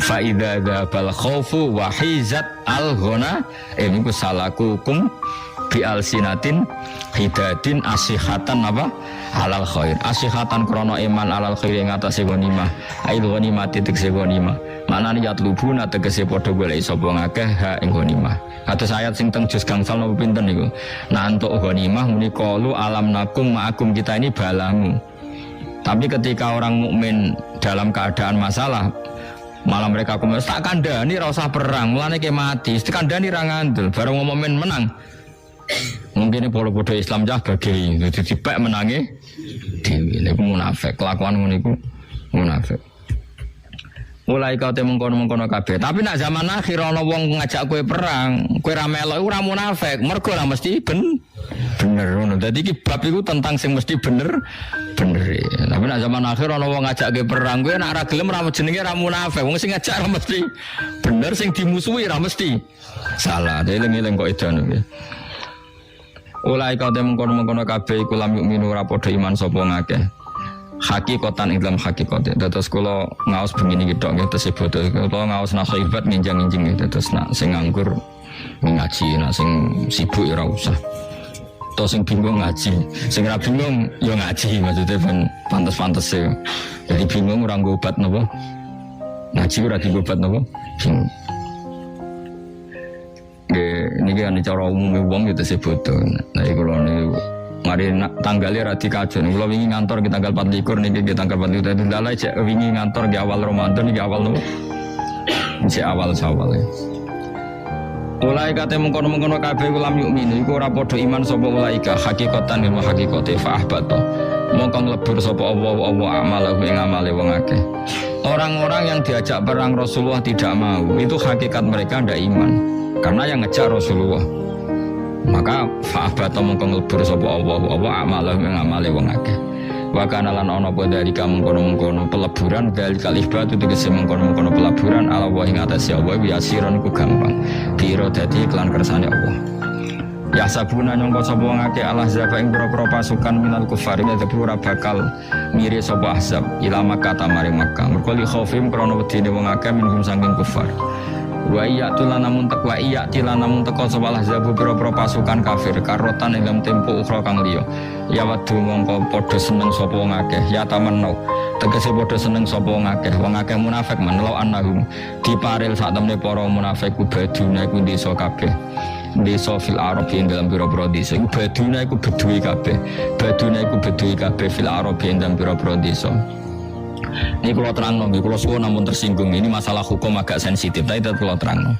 Speaker 1: Fa idza dzabal khaufu wa hizat al-ghana niku salakukum bi alsinatin hidatin asihatan apa halal khair asihatan krono iman alal khair ing atase ghanimah ail ghanimah titik se ghanimah manane yatlubuna tegese padha golek sapa ngakeh ha ing ghanimah atus ayat sing teng juz gangsal napa pinten niku nah entuk ghanimah muni qalu alam nakum ma'akum kita ini balamu. Tapi ketika orang mukmin dalam keadaan masalah malah mereka kumis tak kandhani ra usah perang mulane ke mati tak kandhani ra ngandel bareng momen menang mungkin podo-podo Islam jah bagi dadi dipek menangi dhewe niku munafik kelakuan ngono iku munafik mulai kau mengkono-mengkono kabeh tapi nak zaman akhir ana wong ngajak kowe perang kowe ra melok iku ora munafik mergo ora mesti bener ngono dadi iki bab iku tentang sing mesti bener tapi nak zaman akhir ana wong ngajak kowe perang kowe nak ra gelem ra jenenge ra munafik wong sing ngajak ra mesti bener sing dimusuhi ra mesti salah eling-eling kok edan iki ulai kau mengkono-mengkono kabeh iku lam minu ora padha iman sapa ngakeh hakikatan ing dalam hakikate terus kula ngaos begini gitu nggih tesih bodoh kula ngaos nasihat nginjang-injing terus nak sing nganggur ngaji nak sing sibuk ya ora usah to sing bingung ngaji sing ora bingung ya ngaji maksudnya ben pantes-pantes e jadi bingung ora nggo obat napa ngaji ora dienggo obat napa bingung niki kan cara umum wong ya tesih bodoh nah iku lho niku mari tanggalnya radi kajen. Kalau wingi ngantor kita tanggal 24 niki kita tanggal 24 itu dalai cek wingi ngantor di awal Ramadan niki awal nopo? Cek awal Syawal. Ulai kate mengkono-mengkono kabeh ulam yukmin iku ora padha iman sapa ulaika hakikatan ilmu hakikate fa'ahbato. Mongko nglebur sapa apa amalahu ing amale wong akeh. Orang-orang yang diajak perang Rasulullah tidak mau, itu hakikat mereka ndak iman. Karena yang ngejak Rasulullah. Maka fa'abata mongko nglebur sapa Allah amalah ing amale wong akeh. Wa kana lan ana apa dalika mengkono-mengkono peleburan dalikal ibadu tegese mengkono-mengkono peleburan ala wa ing atase Allah yasiron ku gampang. Piro dadi kelan kersane Allah. Ya sabuna nyangka sapa wong akeh Allah zaba ing pira-pira pasukan minal kufar ya ora bakal mire sapa ahzab ila Makkah tamare Makkah. Mergo li khaufim krana wedine wong akeh minhum saking kufar. Wa iya tulan namun teko sapa Allah zabu pira-pira pasukan kafir karotan ing dalam tempo ukhra kang liya. Ya wadu mongko padha seneng sapa wong akeh ya tamanno tegese padha seneng sapa wong akeh munafik manlau annahum diparil sak temne para munafik kubaduna iku desa kabeh. Desa fil Arabi ing dalam pira-pira desa iku baduna iku beduwi kabeh fil Arabi ing dalam pira-pira desa. Ini kalau terang nonggi, kalau suka namun tersinggung. Ini masalah hukum agak sensitif, tapi tetap kalau terang.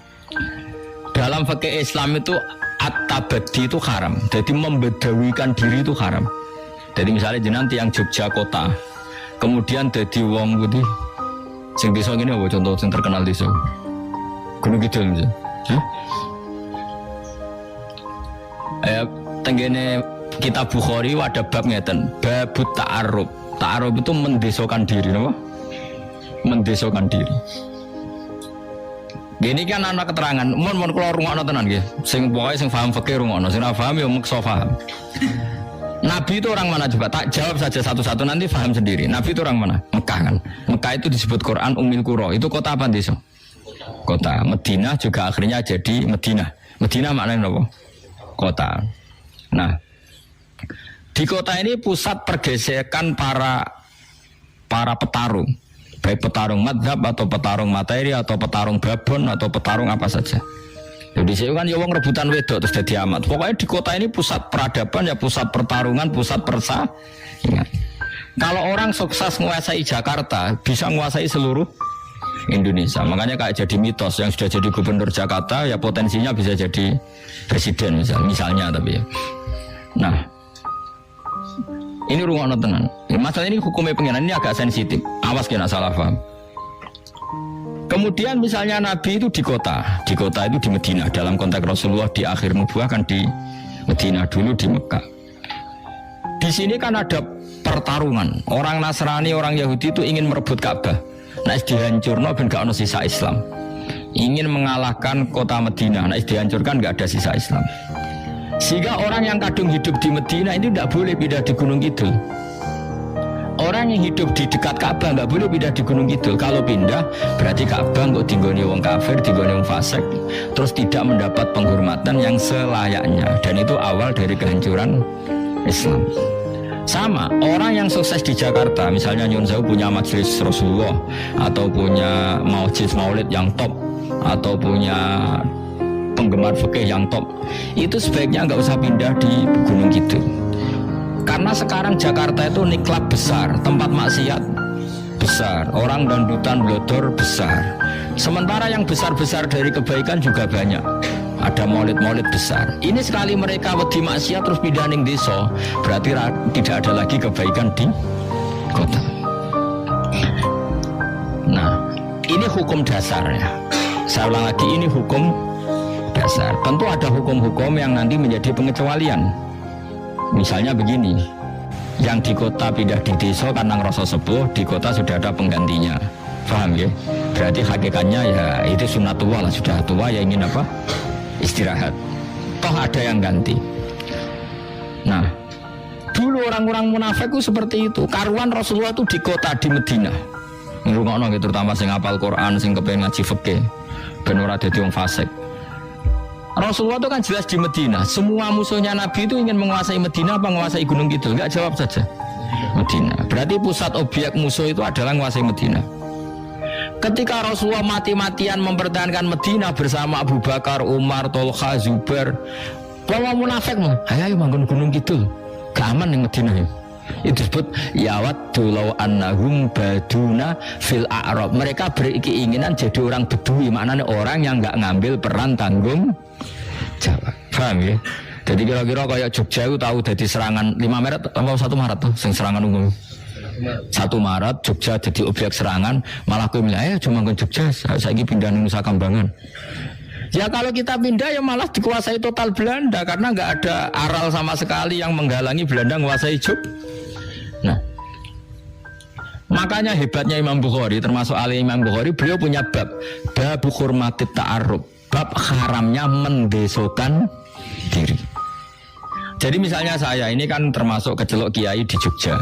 Speaker 1: Dalam fikih Islam itu at-tabaddi itu haram. Jadi membedawikan diri itu haram. Jadi misalnya jenengan yang Jogja kota, kemudian jadi wong putih. Sing desa gini apa contoh yang terkenal desa? Gunung Kidul misalnya. Tenggene kitab Bukhari ada bab ngeten, babut ta'arruf. Ta'aruf itu mendesokan diri, apa? Mendesokan diri. Gini kan anak keterangan, mohon kalau rungokno tenan nggih. Sing pokoke sing paham fikih rungokno, sing ora paham ya meksa paham. Nabi itu orang mana coba? Tak jawab saja satu-satu nanti paham sendiri. Nabi itu orang mana? Mekah kan. Mekah itu disebut Quran Ummul Qura. Itu kota apa desa? Kota. Madinah juga akhirnya jadi Madinah. Madinah maknanya apa? Kota. Nah, di kota ini pusat pergesekan para petarung, baik petarung madhab atau petarung materi atau petarung babon atau petarung apa saja. Jadi saya kan ya wong rebutan wedok terus jadi amat. Pokoknya di kota ini pusat peradaban ya pusat pertarungan, pusat persaingan. Kalau orang sukses menguasai Jakarta bisa menguasai seluruh Indonesia. Makanya kayak jadi mitos yang sudah jadi gubernur Jakarta ya potensinya bisa jadi presiden misalnya tapi ya. Nah, ini rungokno tenan. Masalah ini hukumnya pengiran ini agak sensitif. Awas kena salah paham. Kemudian misalnya Nabi itu di kota itu di Madinah. Dalam konteks Rasulullah di akhir nubuwah kan di Madinah dulu di Mekah. Di sini kan ada pertarungan. Orang Nasrani, orang Yahudi itu ingin merebut Ka'bah. Nah, dihancurno ben gak ono sisa Islam. Ingin mengalahkan kota Madinah. Nah, dihancurkan gak ada sisa Islam. Sehingga orang yang kadung hidup di Madinah itu tidak boleh pindah di Gunung Kidul. Orang yang hidup di dekat Ka'bah nggak boleh pindah di Gunung Kidul. Kalau pindah berarti Ka'bah nggak tinggoni wong kafir, tinggoni wong fasik, terus tidak mendapat penghormatan yang selayaknya. Dan itu awal dari kehancuran Islam. Sama orang yang sukses di Jakarta, misalnya Nyun Sewu punya majelis Rasulullah atau punya maulid yang top atau punya penggemar fikih yang top, itu sebaiknya nggak usah pindah di Gunung Kidul. Karena sekarang Jakarta itu niklab besar, tempat maksiat besar, orang dangdutan blodor besar. Sementara yang besar-besar dari kebaikan juga banyak. Ada maulid-maulid besar. Ini sekali mereka wedi maksiat terus pindah ning desa, berarti tidak ada lagi kebaikan di kota. Nah, ini hukum dasarnya. Saya ulang lagi, ini hukum dasar. Tentu ada hukum-hukum yang nanti menjadi pengecualian. Misalnya begini, yang di kota pindah di desa karena ngerasa sepuh, di kota sudah ada penggantinya. Paham ya? Berarti hakikatnya ya itu sunatullah lah, sudah tua ya ingin apa? Istirahat. Toh ada yang ganti. Nah, dulu orang-orang munafik itu seperti itu. Karuan Rasulullah itu di kota di Madinah. Ngrungokno gitu, terutama sing hafal Quran, sing kepengen ngaji fikih, ben ora dadi wong fasik. Rasulullah itu kan jelas di Madinah. Semua musuhnya Nabi itu ingin menguasai Madinah apa menguasai Gunung Kidul? Enggak, jawab saja. Madinah. Berarti pusat objek musuh itu adalah menguasai Madinah. Ketika Rasulullah mati-matian mempertahankan Madinah bersama Abu Bakar, Umar, Tolha, Zubair, bahwa munafik mah, ayo manggon Gunung Kidul, gak aman yang Madinah ya. Itu disebut yawaddu law annahum baduna fil a'rab. Mereka berkeinginan jadi orang Bedui, maknanya orang yang nggak ngambil peran tanggung jawab. Paham ya? Jadi kira-kira kayak Jogja itu tahu jadi serangan 5 Maret atau 1 Maret tuh, sing serangan umum. 1 Maret Jogja jadi objek serangan, malah aku bilang, ayo cuma ke Jogja, saya pindah ke Nusa Kambangan. Ya kalau kita pindah ya malah dikuasai total Belanda karena nggak ada aral sama sekali yang menghalangi Belanda menguasai Jogja. Nah, makanya hebatnya Imam Bukhari, termasuk ahli Imam Bukhari, beliau punya bab hurmatit ta'arruf, bab haramnya mendesokan diri. Jadi misalnya saya ini kan termasuk kecelok kiai di Jogja.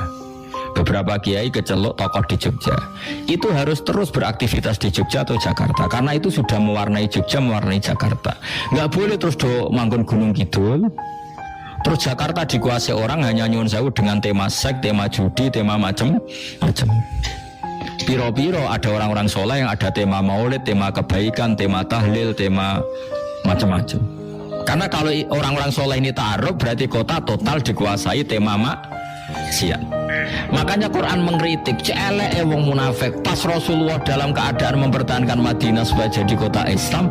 Speaker 1: Beberapa kiai kecelok tokoh di Jogja. Itu harus terus beraktivitas di Jogja atau Jakarta karena itu sudah mewarnai Jogja, mewarnai Jakarta. Nggak boleh terus manggon Gunung Kidul. Terus Jakarta dikuasai orang hanya nyuwun sewu dengan tema seks, tema judi, tema macam-macam. Piro-piro ada orang-orang soleh yang ada tema maulid, tema kebaikan, tema tahlil, tema macam-macam. Karena kalau orang-orang soleh ini ta'aruf berarti kota total dikuasai tema maksiat. Makanya Quran mengkritik celek wong munafik pas Rasulullah dalam keadaan mempertahankan Madinah supaya jadi kota Islam